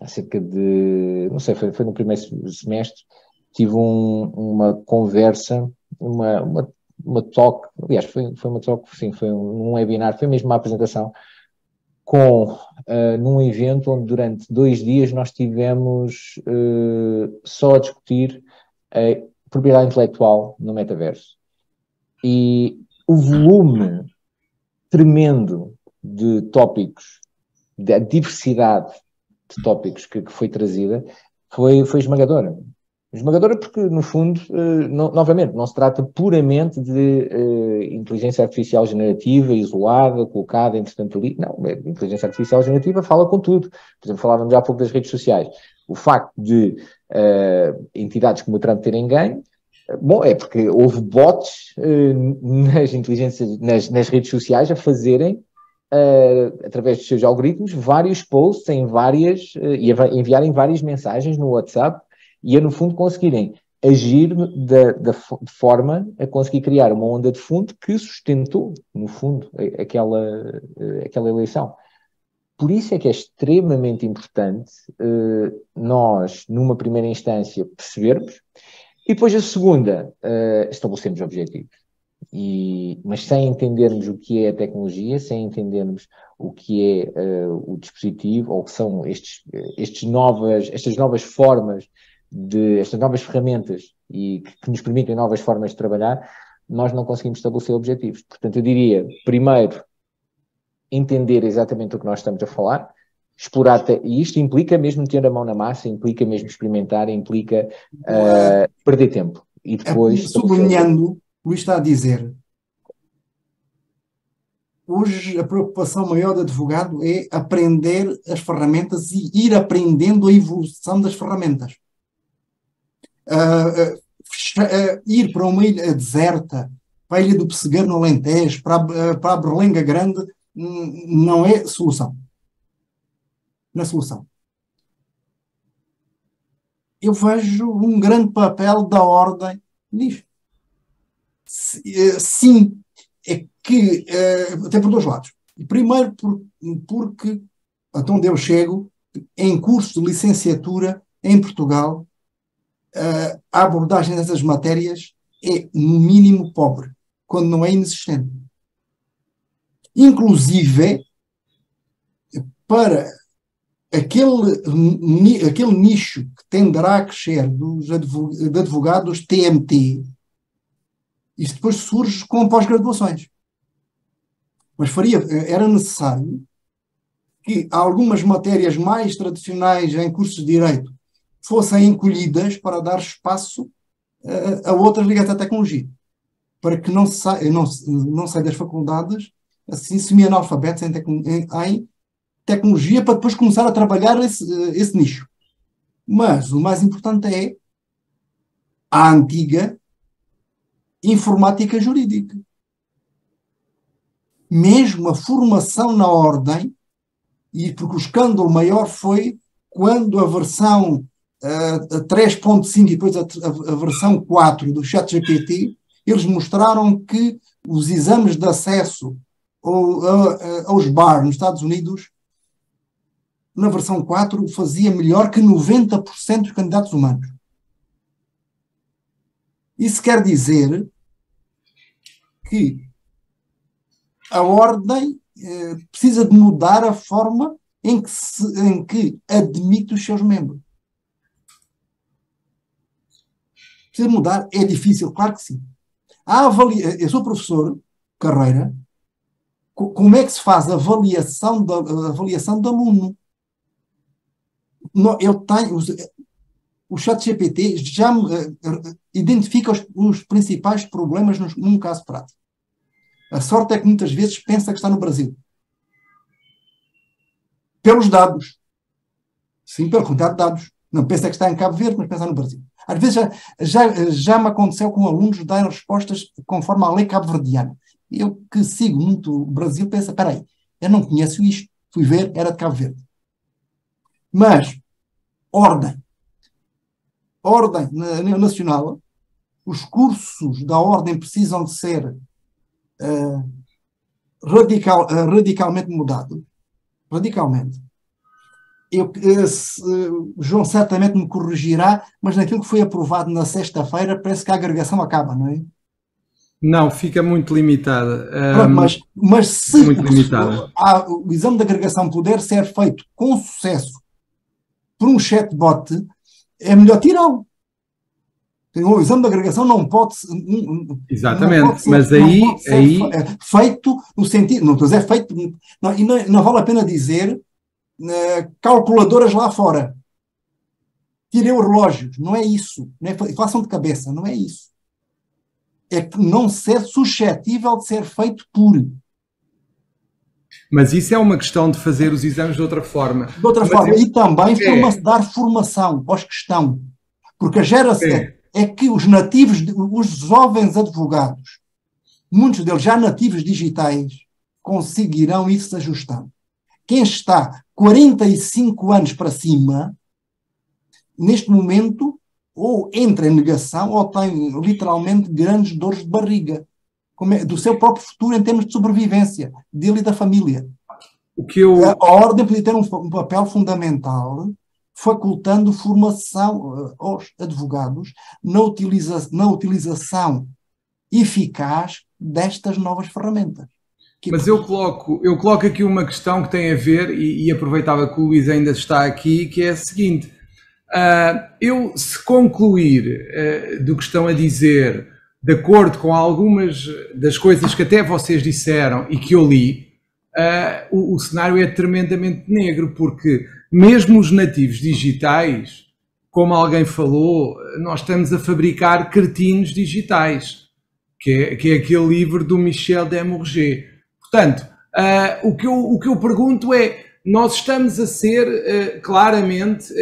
cerca de, não sei, foi no primeiro semestre, tive uma conversa, uma talk, aliás, foi uma talk, sim, foi um webinar, foi mesmo uma apresentação, num evento onde durante 2 dias nós tivemos só a discutir propriedade intelectual no metaverso. E o volume tremendo de tópicos, da diversidade de tópicos que foi trazida, foi esmagadora. Esmagadora porque, no fundo, novamente, não se trata puramente de inteligência artificial generativa, isolada, colocada, entretanto, ali. Não, a inteligência artificial generativa fala com tudo. Por exemplo, falávamos já há pouco das redes sociais. O facto de entidades como o Trump terem ganho Bom, é porque houve bots nas redes sociais a fazerem, através dos seus algoritmos, vários posts e a enviarem várias mensagens no WhatsApp e a, no fundo, conseguirem agir de forma a conseguir criar uma onda de fundo que sustentou, no fundo, aquela eleição. Por isso é que é extremamente importante nós, numa primeira instância, percebermos, e depois a segunda, estabelecemos objetivos. Mas sem entendermos o que é a tecnologia, sem entendermos o que é o dispositivo, ou o que são estas novas formas, estas novas ferramentas e que nos permitem novas formas de trabalhar, nós não conseguimos estabelecer objetivos. Portanto, eu diria, primeiro, entender exatamente o que nós estamos a falar, explorar, e isto implica mesmo ter a mão na massa, implica mesmo experimentar, implica perder tempo. E depois... Sublinhando, Luís está a dizer, hoje a preocupação maior do advogado é aprender as ferramentas e ir aprendendo a evolução das ferramentas. Ir para uma ilha deserta, para a Ilha do Pessegueiro no Alentejo, para a Berlenga Grande, não é solução. Não é solução. Eu vejo um grande papel da ordem nisto. Sim, é que, até por dois lados. Primeiro, porque, até onde eu chego, em curso de licenciatura em Portugal, a abordagem dessas matérias é, no mínimo, pobre, quando não é inexistente. Inclusive, para aquele nicho que tenderá a crescer de advogados TMT, isso depois surge com pós-graduações. Mas era necessário que algumas matérias mais tradicionais em cursos de Direito fossem encolhidas para dar espaço a outras ligadas à tecnologia, para que não saia das faculdades assim semi-analfabetos em tecnologia, para depois começar a trabalhar esse nicho. Mas o mais importante é a antiga informática jurídica. Mesmo a formação na ordem, e porque o escândalo maior foi quando a versão 3.5 e depois a versão 4 do ChatGPT, eles mostraram que os exames de acesso aos bar nos Estados Unidos, na versão 4, fazia melhor que 90% dos candidatos humanos. Isso quer dizer que a ordem precisa de mudar a forma em que admite os seus membros. Precisa mudar, é difícil, claro que sim. Eu sou professor de carreira, como é que se faz a avaliação do aluno? Eu tenho... O ChatGPT já identifica os principais problemas num caso prático. A sorte é que muitas vezes pensa que está no Brasil. Pelos dados. Sim, pelo quantidade de dados. Não pensa que está em Cabo Verde, mas pensa no Brasil. Às vezes já me aconteceu com alunos darem respostas conforme a lei cabo-verdiana. Eu que sigo muito o Brasil, penso, espera aí, eu não conheço isto. Fui ver, era de Cabo Verde. Mas, ordem nacional, os cursos da ordem precisam de ser radicalmente mudados. Radicalmente. O João certamente me corrigirá, mas naquilo que foi aprovado na sexta-feira parece que a agregação acaba, não é? Não, fica muito limitada. Pronto, mas se o exame de agregação puder ser feito com sucesso por um chatbot, é melhor tirá-lo. O exame de agregação não pode ser... Exatamente, mas aí... feito no sentido... Não estou a dizer feito... Não vale a pena dizer calculadoras lá fora. Tirei os relógios. Não é isso. Não é, façam de cabeça. Não é isso. É que não ser suscetível de ser feito por... Mas isso é uma questão de fazer os exames de outra forma. De outra forma. E também dar formação aos que estão. Porque a geração... é que os nativos, os jovens advogados, muitos deles já nativos digitais, conseguirão ir se ajustando. Quem está 45 anos para cima, neste momento, ou entra em negação, ou tem literalmente grandes dores de barriga, do seu próprio futuro em termos de sobrevivência, dele e da família. A ordem podia ter um papel fundamental, facultando formação aos advogados na utilização eficaz destas novas ferramentas. Mas eu coloco aqui uma questão que tem a ver, e aproveitava que o Luís ainda está aqui, que é a seguinte: eu, se concluir do que estão a dizer, de acordo com algumas das coisas que até vocês disseram e que eu li, o cenário é tremendamente negro, porque mesmo os nativos digitais, como alguém falou, nós estamos a fabricar cretinos digitais, que é aquele livro do Michel Desmourget. Portanto, o que eu pergunto é, nós estamos a ser, claramente,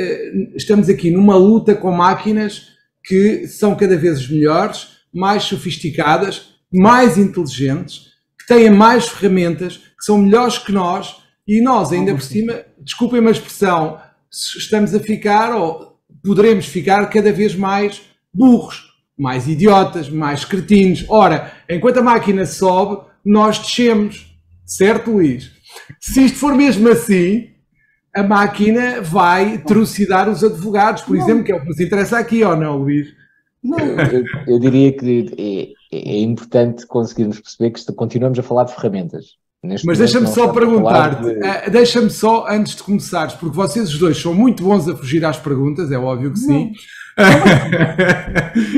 estamos aqui numa luta com máquinas que são cada vez melhores, mais sofisticadas, mais inteligentes, que têm mais ferramentas, que são melhores que nós, e nós, ainda por cima, desculpem-me a expressão, estamos a ficar, ou poderemos ficar cada vez mais burros, mais idiotas, mais cretinos. Ora, enquanto a máquina sobe, nós descemos. Certo, Luís? Se isto for mesmo assim, a máquina vai trucidar os advogados, por exemplo, que é o que nos interessa aqui, ou não, Luís? Não. Eu diria que é importante conseguirmos perceber que continuamos a falar de ferramentas. Mas deixa-me só perguntar-te, deixa-me só, antes de começares, porque vocês os dois são muito bons a fugir às perguntas, é óbvio que sim.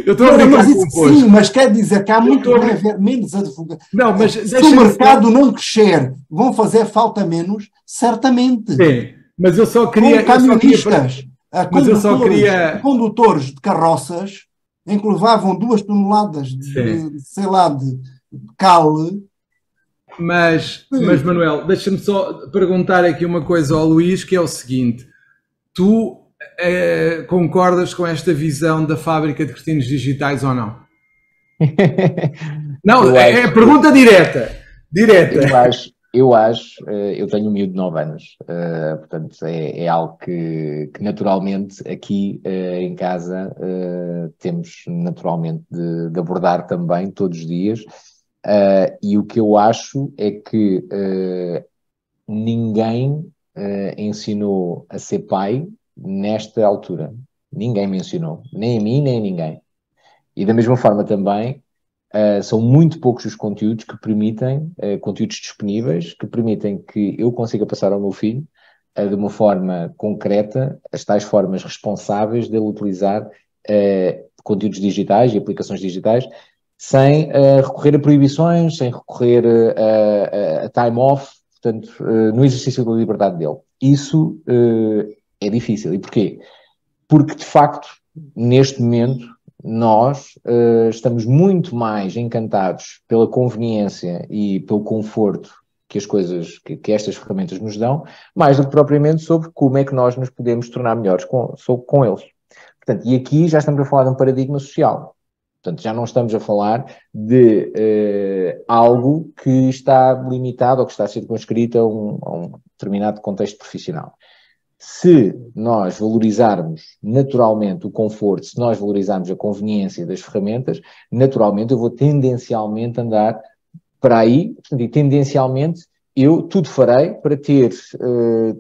Eu estou a brincar convosco. Sim, mas quer dizer que há muito a haver menos advogados. Não, mas se o mercado não crescer, vão fazer falta menos, certamente. Sim, mas eu só queria... condutores de carroças, em que levavam 2 toneladas de, sei lá, de cal. Mas Manuel, deixa-me só perguntar aqui uma coisa ao Luís, que é o seguinte: tu concordas com esta visão da fábrica de cretinos digitais ou não? Não, é pergunta direta. Eu tenho um miúdo de 9 anos, portanto é algo que naturalmente aqui em casa temos naturalmente de abordar também todos os dias, e o que eu acho é que ninguém ensinou a ser pai nesta altura. Ninguém me ensinou, nem a mim nem a ninguém. E da mesma forma também são muito poucos os conteúdos que permitem, conteúdos disponíveis, que permitem que eu consiga passar ao meu filho de uma forma concreta as tais formas responsáveis de ele utilizar conteúdos digitais e aplicações digitais sem recorrer a proibições, sem recorrer a time off, portanto, no exercício da liberdade dele. Isso é difícil. E porquê? Porque, de facto, neste momento, nós estamos muito mais encantados pela conveniência e pelo conforto que as coisas, que estas ferramentas nos dão, mais do que propriamente sobre como é que nós nos podemos tornar melhores com eles. Portanto, e aqui já estamos a falar de um paradigma social. Portanto, já não estamos a falar de algo que está limitado ou que está circunscrito a um determinado contexto profissional. Se nós valorizarmos naturalmente o conforto, se nós valorizarmos a conveniência das ferramentas, naturalmente eu vou tendencialmente andar para aí, e tendencialmente eu tudo farei para ter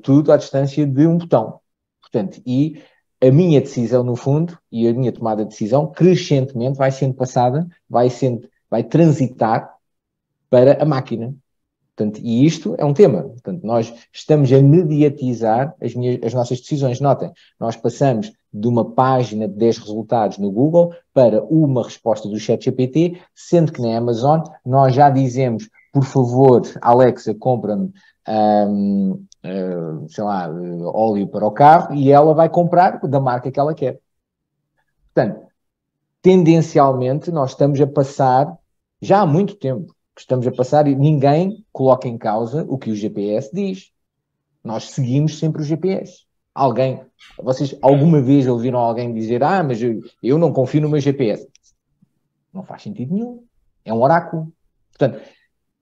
tudo à distância de um botão. Portanto, e a minha decisão, no fundo, e a minha tomada de decisão, crescentemente vai sendo passada, vai transitar para a máquina. Portanto, e isto é um tema. Portanto, nós estamos a mediatizar as nossas decisões. Notem, nós passamos de uma página de 10 resultados no Google para uma resposta do ChatGPT, sendo que na Amazon nós já dizemos, por favor, Alexa, compra-me sei lá, óleo para o carro, e ela vai comprar da marca que ela quer. Portanto, tendencialmente nós estamos a passar, já há muito tempo, que estamos a passar e ninguém coloca em causa o que o GPS diz. Nós seguimos sempre o GPS. Vocês alguma vez ouviram alguém dizer, mas eu não confio no meu GPS? Não faz sentido nenhum. É um oráculo. Portanto,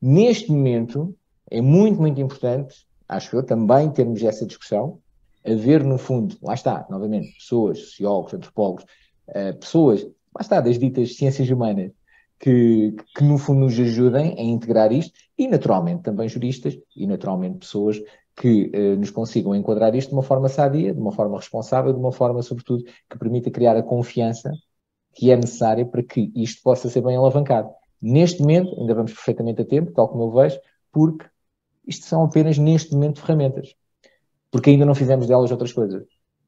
neste momento, é muito, muito importante, acho eu, também termos essa discussão, haver, no fundo, lá está, novamente, pessoas, sociólogos, antropólogos, pessoas, lá está, das ditas ciências humanas, que no fundo nos ajudem a integrar isto, e naturalmente também juristas, e naturalmente pessoas que nos consigam enquadrar isto de uma forma sadia, de uma forma responsável, de uma forma, sobretudo, que permita criar a confiança que é necessária para que isto possa ser bem alavancado. Neste momento, ainda vamos perfeitamente a tempo, tal como eu vejo, porque isto são apenas, neste momento, ferramentas. Porque ainda não fizemos delas outras coisas.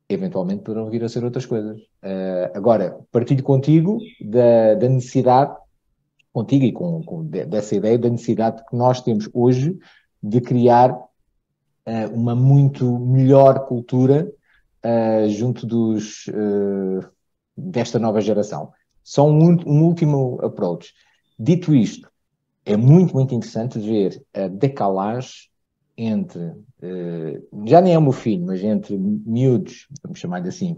Eventualmente poderão vir a ser outras coisas. Agora, partilho contigo da necessidade, contigo e dessa ideia da necessidade que nós temos hoje de criar uma muito melhor cultura junto desta nova geração. Só um último approach. Dito isto, é muito, muito interessante ver a decalagem entre, já nem é o meu filho, mas entre miúdos, vamos chamar-lhe assim,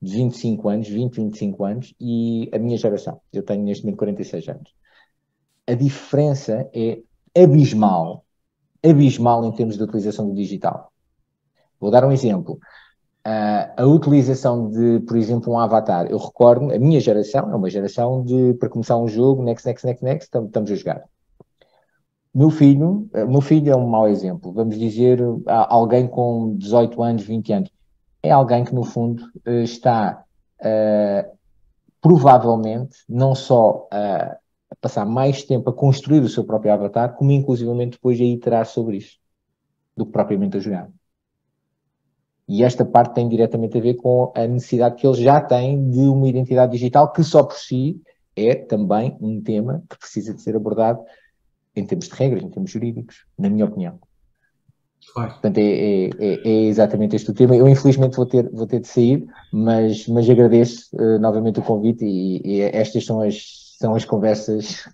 de 25 anos, 20, 25 anos, e a minha geração. Eu tenho neste momento 46 anos. A diferença é abismal em termos de utilização do digital. Vou dar um exemplo. A utilização de, por exemplo, um avatar. Eu recordo, a minha geração é uma geração para começar um jogo, next, estamos a jogar. O meu filho é um mau exemplo. Vamos dizer, alguém com 18 anos, 20 anos. É alguém que, no fundo, está provavelmente não só a passar mais tempo a construir o seu próprio avatar, como inclusivamente depois a iterar sobre isso, do que propriamente a jogar. E esta parte tem diretamente a ver com a necessidade que eles já têm de uma identidade digital, que só por si é também um tema que precisa de ser abordado em termos de regras, em termos jurídicos, na minha opinião. Claro. Portanto, é exatamente este o tema. Eu, infelizmente, vou ter de sair, mas agradeço novamente o convite e estas são as conversas,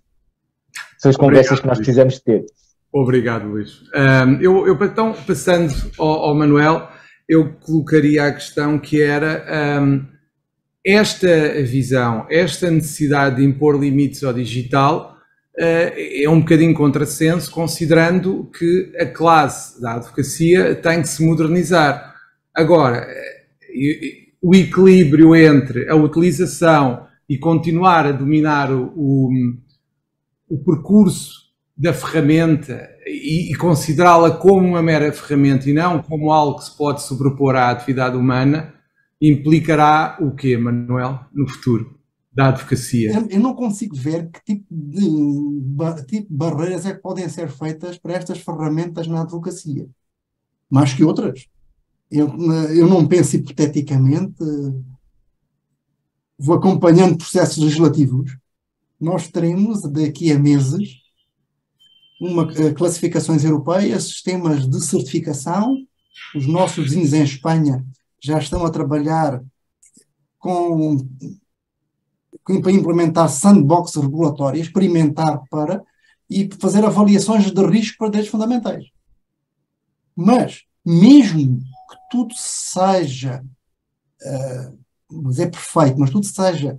que nós precisamos de ter. Obrigado, Luís. Então, passando ao Manuel, eu colocaria a questão que era esta visão, esta necessidade de impor limites ao digital é um bocadinho contrassenso, considerando que a classe da advocacia tem que se modernizar. Agora, o equilíbrio entre a utilização e continuar a dominar o percurso da ferramenta e considerá-la como uma mera ferramenta e não como algo que se pode sobrepor à atividade humana, implicará o quê, Manuel, no futuro da advocacia? Eu não consigo ver que tipo de barreiras é que podem ser feitas para estas ferramentas na advocacia. Mais que outras. Eu não penso hipoteticamente, vou acompanhando processos legislativos. Nós teremos daqui a meses classificações europeias, sistemas de certificação. Os nossos vizinhos em Espanha já estão a trabalhar para implementar sandbox regulatórias, experimentar e fazer avaliações de risco para direitos fundamentais. Mas, mesmo que tudo seja, mas é perfeito, mas tudo seja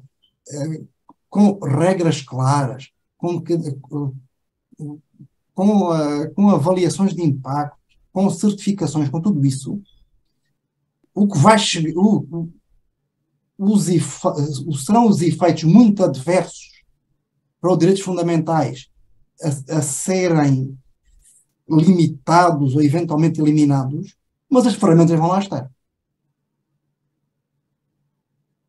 com regras claras, com avaliações de impacto, com certificações, com tudo isso, o que vai serão os efeitos muito adversos para os direitos fundamentais a serem limitados ou eventualmente eliminados, mas as ferramentas vão lá estar.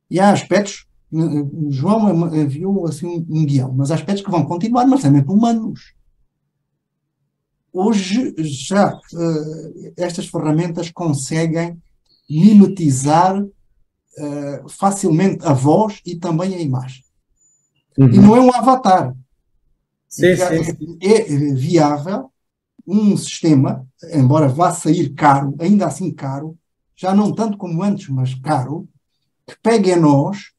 E há aspectos, o João enviou assim um guião, mas há aspectos que vão continuar, mas também humanos. Hoje já estas ferramentas conseguem mimetizar facilmente a voz e também a imagem. Uhum. E não é um avatar. Sim. É viável um sistema, embora vá sair caro, ainda assim caro, já não tanto como antes, mas caro, que pegue a nós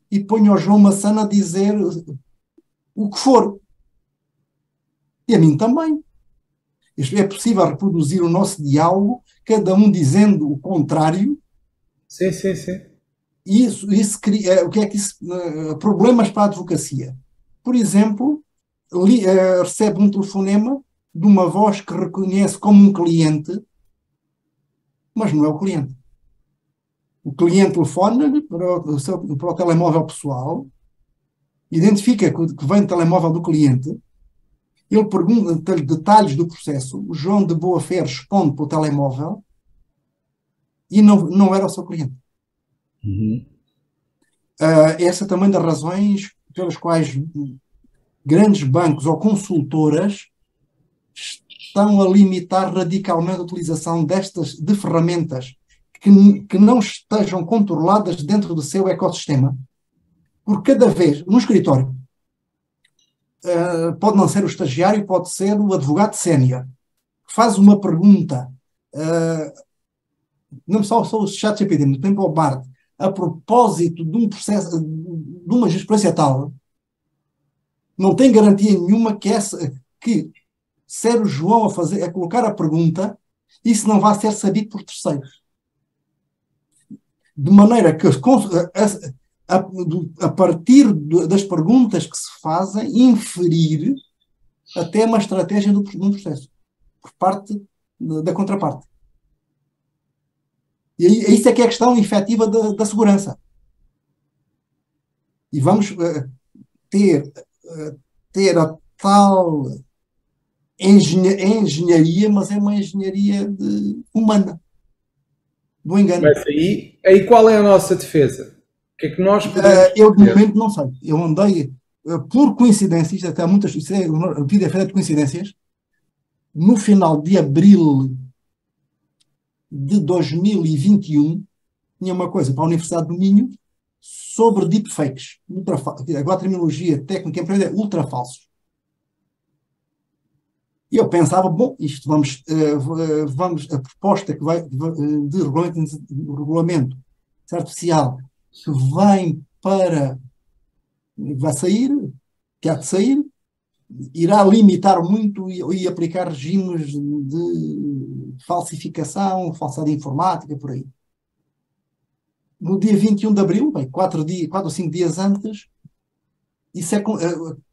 e ponha ao João Maçã a dizer o que for. E a mim também. É possível reproduzir o nosso diálogo, cada um dizendo o contrário. Sim, sim, sim. E isso cria, o que é que isso, problemas para a advocacia. Por exemplo, recebe um telefonema de uma voz que reconhece como um cliente, mas não é o cliente. O cliente telefona-lhe para o telemóvel pessoal, identifica que vem do telemóvel do cliente, ele pergunta-lhe detalhes do processo, o João de boa fé responde para o telemóvel e não era o seu cliente. Essa é também das razões pelas quais grandes bancos ou consultoras estão a limitar radicalmente a utilização de ferramentas que não estejam controladas dentro do seu ecossistema. Porque cada vez, no escritório, pode não ser o estagiário, pode ser o advogado sénior, faz uma pergunta, não só o ChatGPT, no tempo ao Bard, a propósito de um processo, de uma jurisprudência tal, não tem garantia nenhuma que ser o João a colocar a pergunta, isso não vai ser sabido por terceiros. De maneira que a partir das perguntas que se fazem, inferir até uma estratégia de um processo, por parte da contraparte. E isso é que é a questão efetiva da segurança. E vamos ter a tal engenharia, mas é uma engenharia humana, do engano. Mas aí qual é a nossa defesa? O que é que nós podemos eu, de momento, não sei. Eu andei, por coincidências, até muitas, a vida é feita de coincidências, no final de abril de 2021, tinha uma coisa para a Universidade do Minho sobre deepfakes. Agora a terminologia técnica empresa é ultrafalsos. E eu pensava, bom, isto a proposta que vai de regulamento artificial que vai sair, que há de sair, irá limitar muito e aplicar regimes de falsificação, falsidade informática, por aí. No dia 21 de abril, bem, 4 ou 5 dias antes,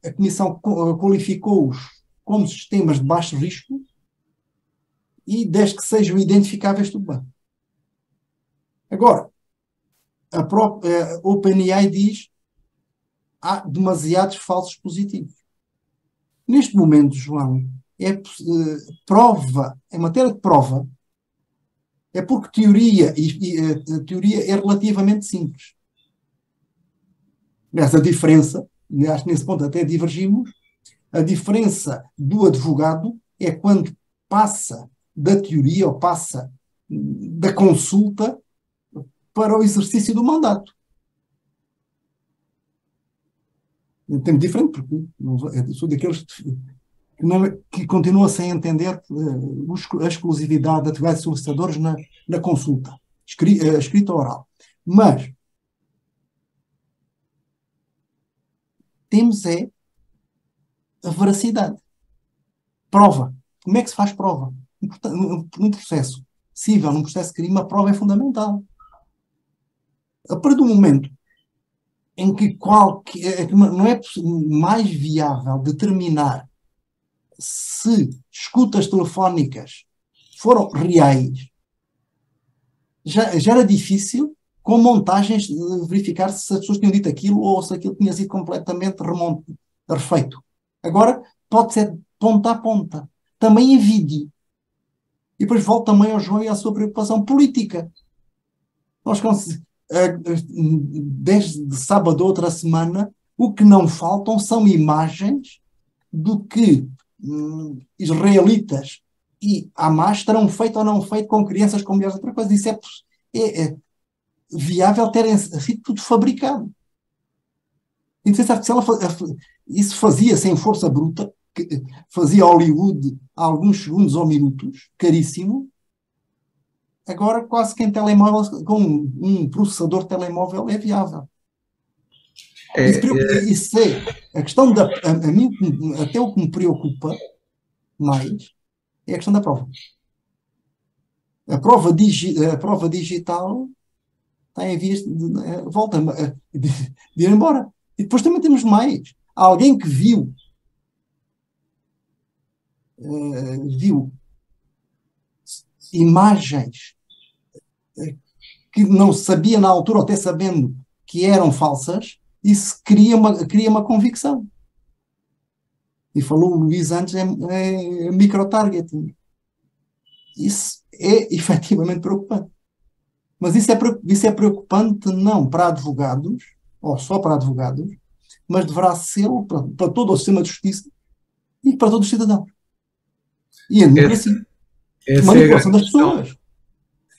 a Comissão qualificou-os como sistemas de baixo risco e desde que sejam identificáveis, tudo bem. Agora, a própria OpenAI diz que há demasiados falsos positivos. Neste momento, João, prova, em matéria de prova, é porque teoria, a teoria é relativamente simples. Essa diferença, acho que nesse ponto até divergimos, a diferença do advogado é quando passa da teoria ou passa da consulta para o exercício do mandato. É tempo diferente, porque eu sou daqueles que continuam sem entender a exclusividade de atividades solicitadores na consulta, escrita ou oral. Mas temos a veracidade. Prova. Como é que se faz prova? Num processo civil, num processo de crime, a prova é fundamental. A partir do momento em que não é mais viável determinar se escutas telefónicas foram reais, já era difícil com montagens verificar se as pessoas tinham dito aquilo ou se aquilo tinha sido completamente refeito. Agora pode ser de ponta a ponta. Também em vídeo. E depois volto também ao João e à sua preocupação política. Nós, desde sábado outra semana, o que não faltam são imagens do que israelitas e Hamas terão feito ou não feito com crianças, com mulheres, outra coisa. Isso é viável terem sido tudo fabricado. Inteligência artificial, isso fazia-se em força bruta, que fazia Hollywood há alguns segundos ou minutos, caríssimo. Agora, quase que em telemóvel, com um processador de telemóvel, é viável. Isso é a questão a mim, até o que me preocupa mais é a questão da prova. A prova digital está em vias volta de ir embora. E depois também temos mais. Há alguém que viu imagens que não sabia na altura, ou até sabendo que eram falsas, e se cria uma convicção. E falou o Luís antes, é micro-targeting. Isso é efetivamente preocupante. Mas isso é preocupante não para advogados, ou só para advogados, mas deverá ser para todo o sistema de justiça e para todos os cidadãos. E a democracia. A manipulação das pessoas.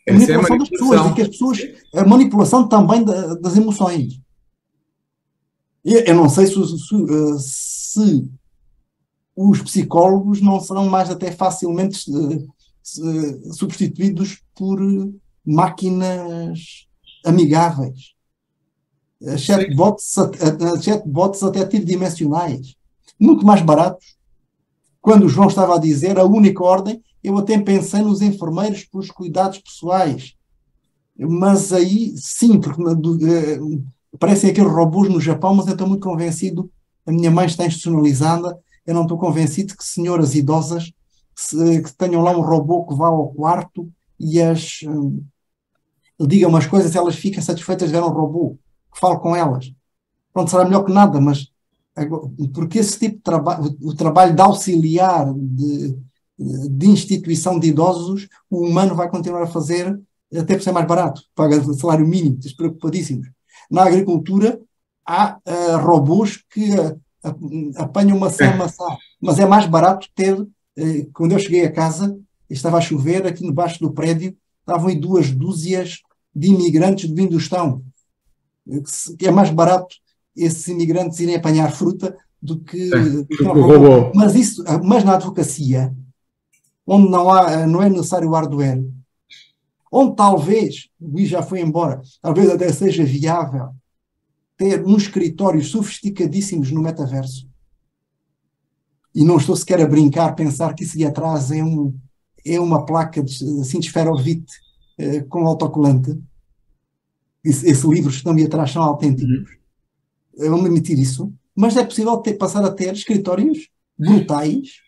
A manipulação das pessoas. E que as pessoas, a manipulação também das emoções. Eu não sei se os psicólogos não serão mais até facilmente substituídos por máquinas amigáveis. Chatbots até tridimensionais. Muito mais baratos. Quando o João estava a dizer a única ordem, eu até pensei nos enfermeiros pelos cuidados pessoais. Mas aí, sim, porque parecem aqueles robôs no Japão, mas eu estou muito convencido, a minha mãe está institucionalizada, eu não estou convencido que senhoras idosas que tenham lá um robô que vá ao quarto e diga umas coisas, elas ficam satisfeitas de ver um robô, que fale com elas. Pronto, será melhor que nada, mas porque esse tipo de trabalho, o trabalho de auxiliar, de instituição de idosos, o humano vai continuar a fazer, até por ser mais barato, paga salário mínimo, despreocupadíssimos. Na agricultura, há robôs que apanham maçã, mas é mais barato ter. Quando eu cheguei a casa, estava a chover, aqui debaixo do prédio, estavam aí 2 dúzias de imigrantes de Vindostão. É mais barato esses imigrantes irem apanhar fruta do que o robô. Mas na advocacia, onde não é necessário hardware, onde talvez, o Luís já foi embora, talvez até seja viável ter uns escritórios sofisticadíssimos no metaverso. E não estou sequer a brincar, pensar que isso ali atrás é uma placa de esferovite com autocolante. Esses livros que estão ali atrás são autênticos. Vamos admitir isso. Mas é possível passar a ter escritórios brutais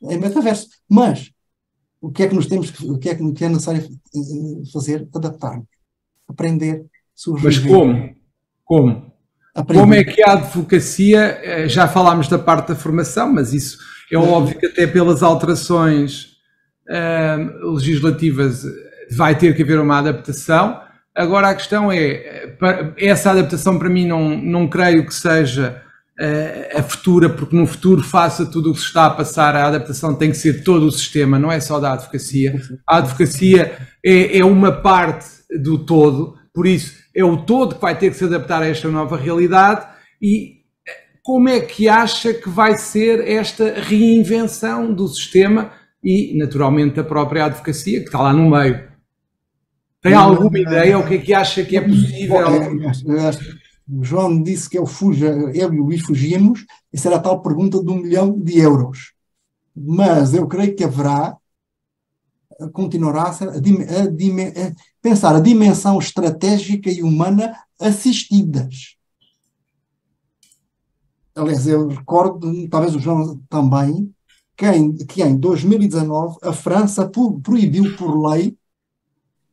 em metaverso. Mas o que é que o que é necessário fazer? Adaptar-nos. Aprender. Sobreviver. Mas como? Como é que a advocacia, já falámos da parte da formação, mas isso é óbvio que até pelas alterações legislativas vai ter que haver uma adaptação. Agora a questão é, essa adaptação para mim não creio que seja a futura, porque no futuro, face a tudo o que se está a passar, a adaptação tem que ser todo o sistema, não é só da advocacia. A advocacia é uma parte do todo, por isso é o todo que vai ter que se adaptar a esta nova realidade. E como é que acha que vai ser esta reinvenção do sistema e, naturalmente, da própria advocacia, que está lá no meio? Tem alguma ideia? O que é que acha que é possível? O João disse que eu e o Luís fugimos, isso era a tal pergunta de 1 milhão de euros. Mas eu creio que continuará a pensar a dimensão estratégica e humana assistidas. Aliás, eu recordo, talvez o João também, que em 2019 a França proibiu por lei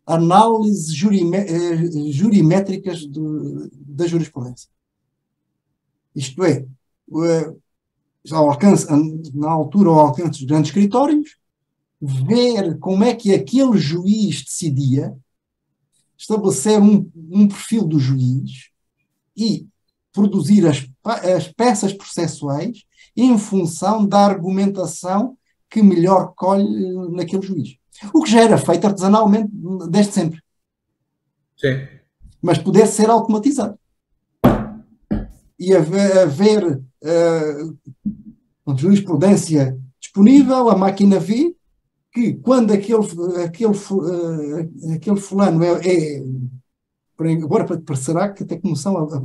análises jurimétricas da jurisprudência. Isto é, na altura ao alcance dos grandes escritórios, ver como é que aquele juiz decidia, estabelecer um perfil do juiz e produzir as peças processuais em função da argumentação que melhor colhe naquele juiz. O que já era feito artesanalmente desde sempre. Sim. Mas pudesse ser automatizado. E haver jurisprudência disponível, a máquina vê que quando aquele fulano agora parecerá que até começam a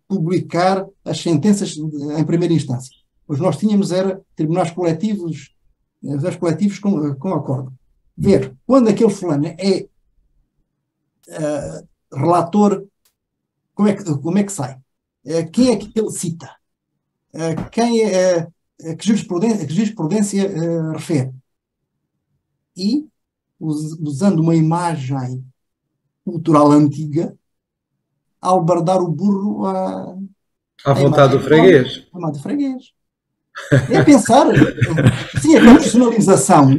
publicar as sentenças em primeira instância. Pois nós tínhamos era tribunais coletivos com acordo. Ver quando aquele fulano é relator, como é que sai? Quem é que ele cita? Que jurisprudência refere? E, usando uma imagem cultural antiga, albardar o burro à vontade do freguês. À vontade do freguês. É pensar, se é profissionalização,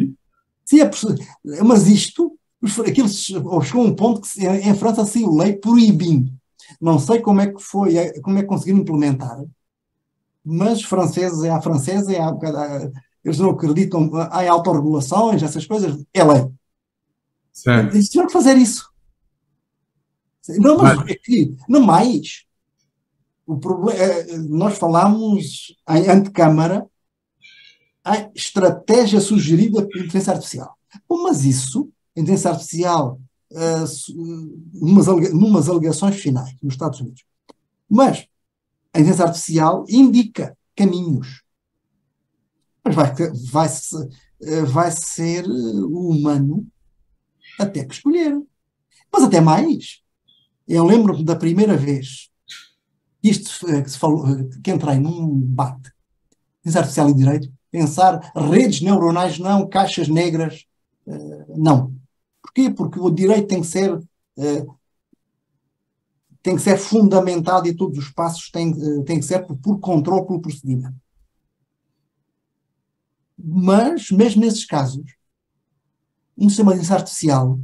mas isto, chegou a um ponto que em França saiu lei proibindo. Não sei como é que conseguiram implementar, mas eles não acreditam, há autorregulações, essas coisas, é lei. Eles tiveram que fazer isso. Não, mas é que, não mais. O problema, nós falámos em antecâmara a estratégia sugerida pela inteligência artificial. Mas isso, a inteligência artificial, numas alegações finais nos Estados Unidos. Mas a inteligência artificial indica caminhos. Mas vai ser o humano até que escolher. Mas até mais. Eu lembro-me da primeira vez que entrei num debate de artificial e direito, pensar redes neuronais não, caixas negras não. Porquê? Porque o direito tem que ser fundamentado e todos os passos têm que ser por controle, pelo procedimento. Mas, mesmo nesses casos, um sistema de inteligência artificial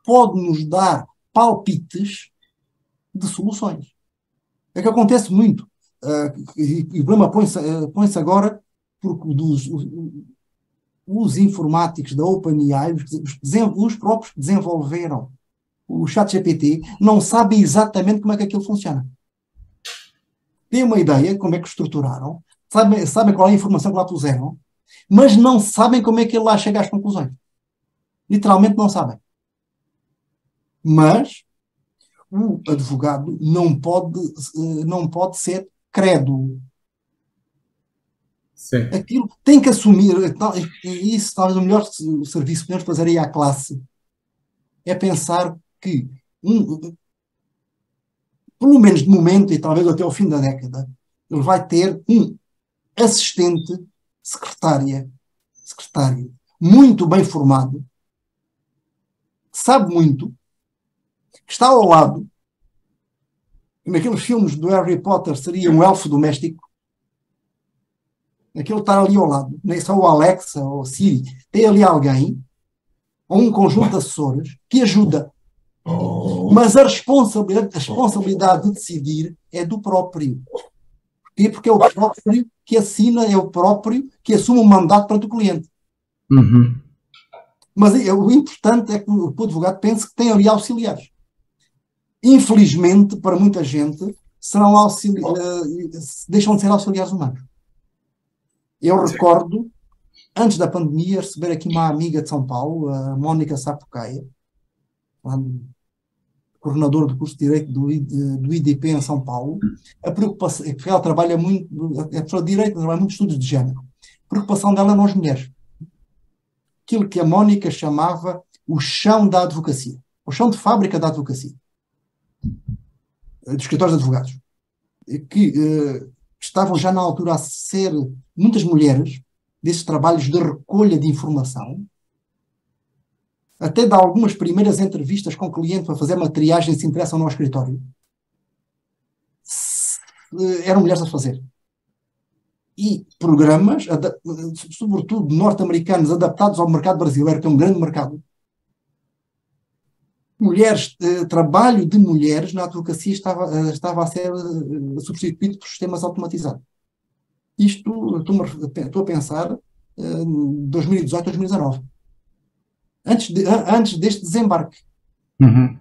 pode nos dar palpites de soluções. É que acontece muito. E o problema põe-se agora porque os informáticos da OpenAI, os próprios que desenvolveram o ChatGPT, não sabem exatamente como é que aquilo funciona. Têm uma ideia de como é que o estruturaram, sabem qual é a informação que lá puseram, mas não sabem como é que ele lá chega às conclusões. Literalmente não sabem. Mas o advogado não pode ser crédulo. Sim. Aquilo tem que assumir, e isso talvez o melhor serviço que podemos fazer aí à classe é pensar que, pelo menos de momento, e talvez até ao fim da década, ele vai ter um assistente, secretário, muito bem formado, que sabe muito, que está ao lado, que naqueles filmes do Harry Potter seria um elfo doméstico, aquele está ali ao lado, não é só o Alexa ou o Siri, tem ali alguém, ou um conjunto de assessores, que ajuda. Mas a responsabilidade de decidir é do próprio. Porquê? Porque é o próprio que assina, é o próprio que assume o mandato perante o cliente. Uhum. Mas o importante é que o advogado pense que tem ali auxiliares. Infelizmente, para muita gente, deixam de ser auxiliares humanos. Eu recordo, antes da pandemia, receber aqui uma amiga de São Paulo, a Mónica Sapucaia, coordenadora do curso de Direito do IDP em São Paulo. A preocupação, porque ela trabalha muito, é professora de Direito, trabalha muito estudos de género. A preocupação dela eram as mulheres. Aquilo que a Mónica chamava o chão da advocacia, o chão de fábrica da advocacia, dos escritórios de advogados, que estavam já na altura a ser muitas mulheres desses trabalhos de recolha de informação, até de algumas primeiras entrevistas com o cliente para fazer uma triagem se interessam no escritório, eram mulheres a fazer. E programas, sobretudo norte-americanos, adaptados ao mercado brasileiro, que é um grande mercado. Trabalho de mulheres na advocacia estava a ser substituído por sistemas automatizados. Isto, estou a pensar, 2018, 2019. Antes deste desembarque. Uhum.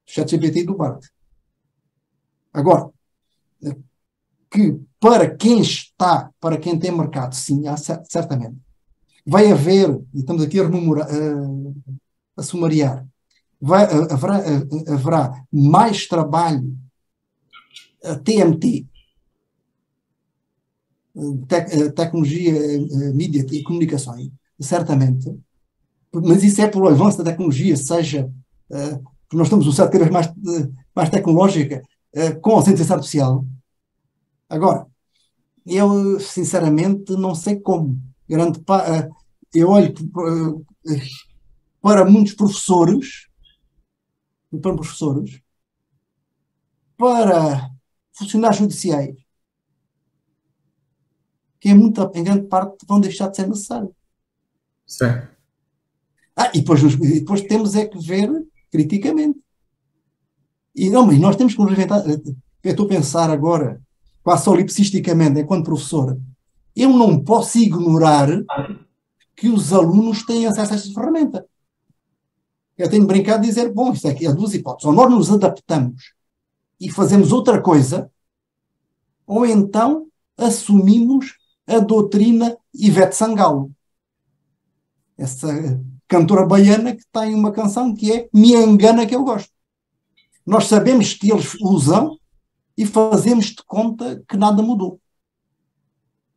ChatGPT e do BART. Agora, que para quem tem mercado, sim, há, certamente. Vai haver, e estamos aqui a sumariar, haverá mais trabalho TMT, tecnologia, mídia e comunicações, certamente, mas isso é pelo avanço da tecnologia, seja porque nós estamos num certo cada vez mais tecnológica, com a inteligência artificial. Agora, eu sinceramente não sei como. Eu olho para muitos professores, para funcionários judiciais, que em grande parte vão deixar de ser necessários. Certo. E depois temos é que ver criticamente. Mas nós temos que nos reinventar. Eu estou a pensar agora, quase solipsisticamente, enquanto professora, eu não posso ignorar que os alunos têm acesso a esta ferramenta. Eu tenho brincado de dizer, bom, isto aqui há duas hipóteses. Ou nós nos adaptamos e fazemos outra coisa, ou então assumimos a doutrina Ivete Sangalo. Essa cantora baiana que tem uma canção que é Me Engana Que Eu Gosto. Nós sabemos que eles usam e fazemos de conta que nada mudou.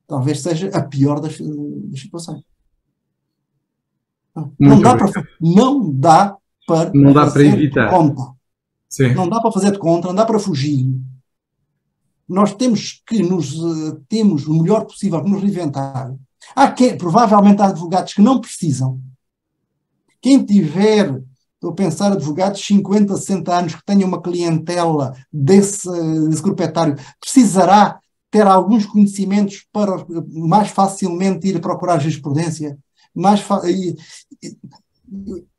Talvez seja a pior das situações. Não dá para evitar. Conta. Sim. Não dá para fazer de conta, não dá para fugir. Nós temos que temos o melhor possível para nos reinventar. Provavelmente há advogados que não precisam. Quem tiver, estou a pensar, advogados de 50, 60 anos que tenham uma clientela desse proprietário, precisará ter alguns conhecimentos para mais facilmente ir procurar jurisprudência,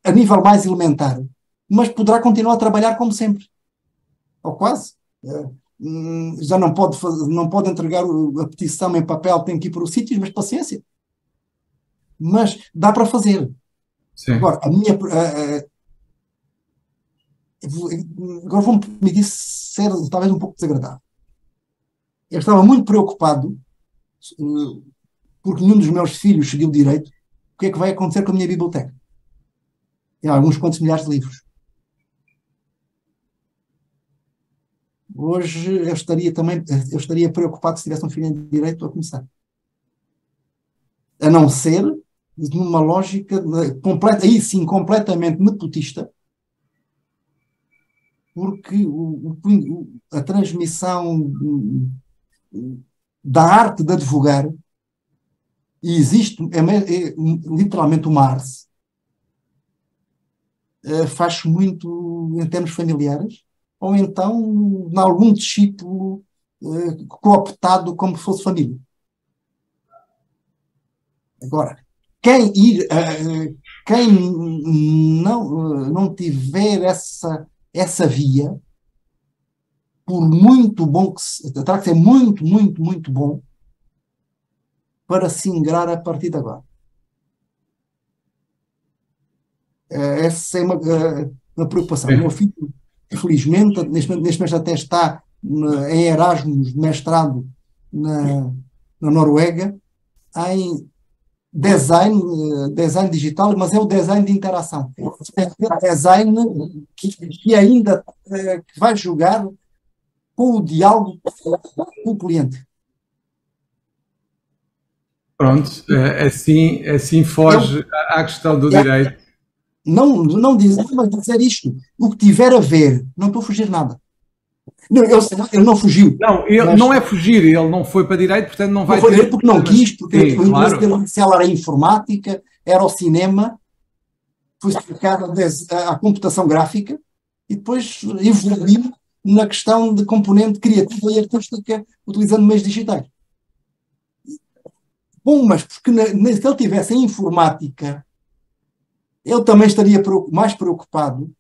a nível mais elementar, mas poderá continuar a trabalhar como sempre. Ou quase. Já não pode entregar a petição em papel, tem que ir para os sítios, mas paciência. Mas dá para fazer. Sim. Agora, agora vou-me permitir ser talvez um pouco desagradável. Eu estava muito preocupado porque nenhum dos meus filhos seguiu direito. O que é que vai acontecer com a minha biblioteca? Tem alguns quantos milhares de livros. Hoje eu estaria preocupado se tivesse um filho em direito a começar. A não ser numa lógica completamente nepotista, porque a transmissão da arte de advogar, e existe literalmente uma arte, faz muito em termos familiares, ou então em algum discípulo cooptado como se fosse família. Agora, quem não tiver essa via, por muito bom terá que ser muito, muito, muito bom para se ingrar a partir de agora. Essa é uma preocupação. O meu filho, felizmente, neste momento até está em Erasmus, mestrado na Noruega, em design digital, mas é o design de interação. É design que ainda que vai jogar com o diálogo com o cliente. Pronto, assim foge à questão do direito. Não dizer isto. O que tiver a ver, não estou a fugir nada. Não, ele não fugiu. Não, não é fugir, ele não foi para direito, portanto não vai ter... Não foi direito porque não quis, porque sim, o interesse dele inicial era a informática, era o cinema, foi explicado à computação gráfica e depois evoluiu na questão de componente criativa e artística utilizando meios digitais. Bom, mas porque se ele tivesse em informática, ele também estaria mais preocupado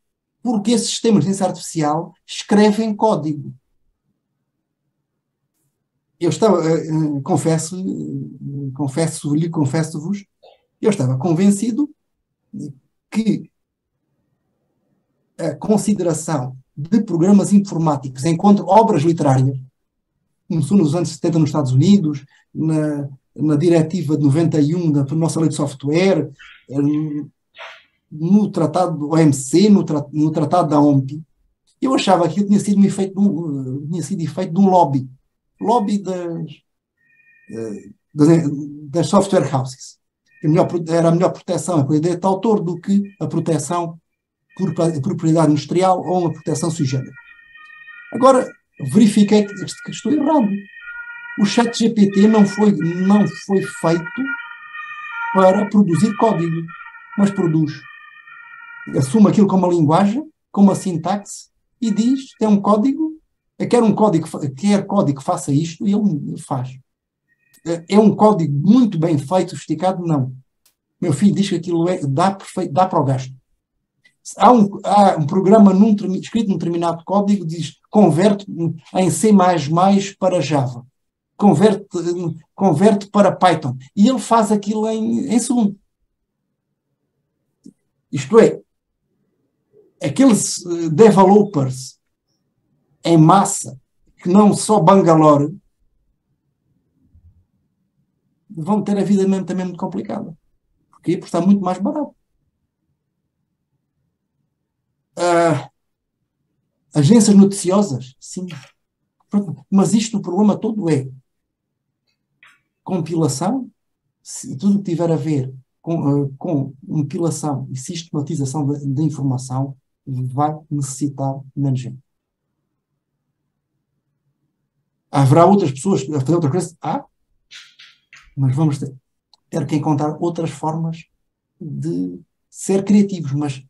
porque esses sistemas de inteligência artificial escrevem código. Eu estava, confesso-vos, eu estava convencido que a consideração de programas informáticos enquanto obras literárias, começou nos anos 70 nos Estados Unidos, na diretiva de 91 da nossa lei de software, no tratado do OMC, no tratado da OMPI. Eu achava que tinha sido efeito de um lobby das software houses. Era a melhor proteção a direito de autor do que a proteção por propriedade industrial ou uma proteção sui generis. Agora, verifiquei que estou errado. O ChatGPT não foi feito para produzir código, mas produz. Assume aquilo como uma linguagem, como uma sintaxe, e diz, tem um código, quer código que faça isto, e ele faz. É um código muito bem feito, sofisticado? Não. Meu filho diz que aquilo dá para o gasto. Há um programa escrito num determinado código, diz, converte em C++ para Java. Converte para Python. E ele faz aquilo em segundo. Isto é, aqueles developers em massa, que não só Bangalore, vão ter a vida mesmo também muito complicada. Porquê? Porque está muito mais barato. Agências noticiosas? Sim. Mas isto, o problema todo é compilação, tudo que tiver a ver com compilação e sistematização de informação vai necessitar menos gente. Haverá outras pessoas a fazer outras coisas? Mas vamos ter que encontrar outras formas de ser criativos, mas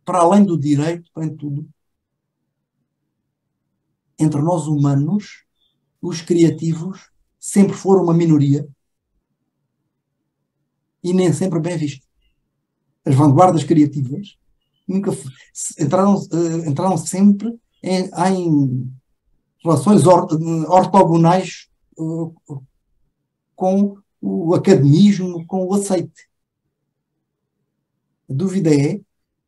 para além do direito, para tudo, entre nós humanos, os criativos sempre foram uma minoria e nem sempre bem vistos. As vanguardas criativas nunca entraram sempre em relações ortogonais com o academismo, com o aceite. A dúvida é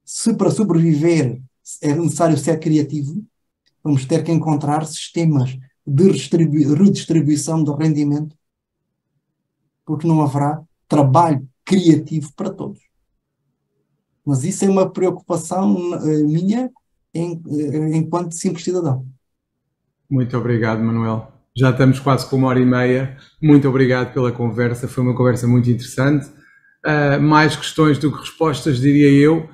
se para sobreviver é necessário ser criativo, vamos ter que encontrar sistemas de redistribuição do rendimento, porque não haverá trabalho criativo para todos. Mas isso é uma preocupação minha enquanto simples cidadão. Muito obrigado, Manuel. Já estamos quase com 1h30. Muito obrigado pela conversa. Foi uma conversa muito interessante. Mais questões do que respostas, diria eu,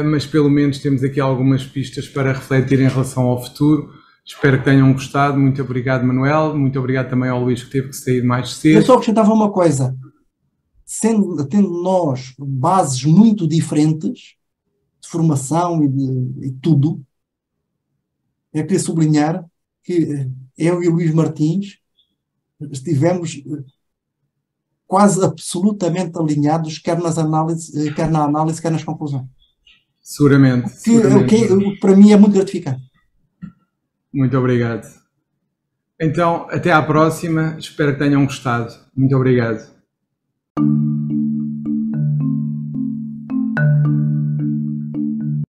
mas pelo menos temos aqui algumas pistas para refletir em relação ao futuro. Espero que tenham gostado. Muito obrigado, Manuel. Muito obrigado também ao Luís, que teve que sair mais cedo. Eu só acrescentava uma coisa. Tendo nós bases muito diferentes de formação e tudo, eu queria sublinhar que eu e o Luís Martins estivemos quase absolutamente alinhados, quer na análise, quer nas conclusões. Seguramente. O que para mim é muito gratificante. Muito obrigado. Então, até à próxima. Espero que tenham gostado. Muito obrigado.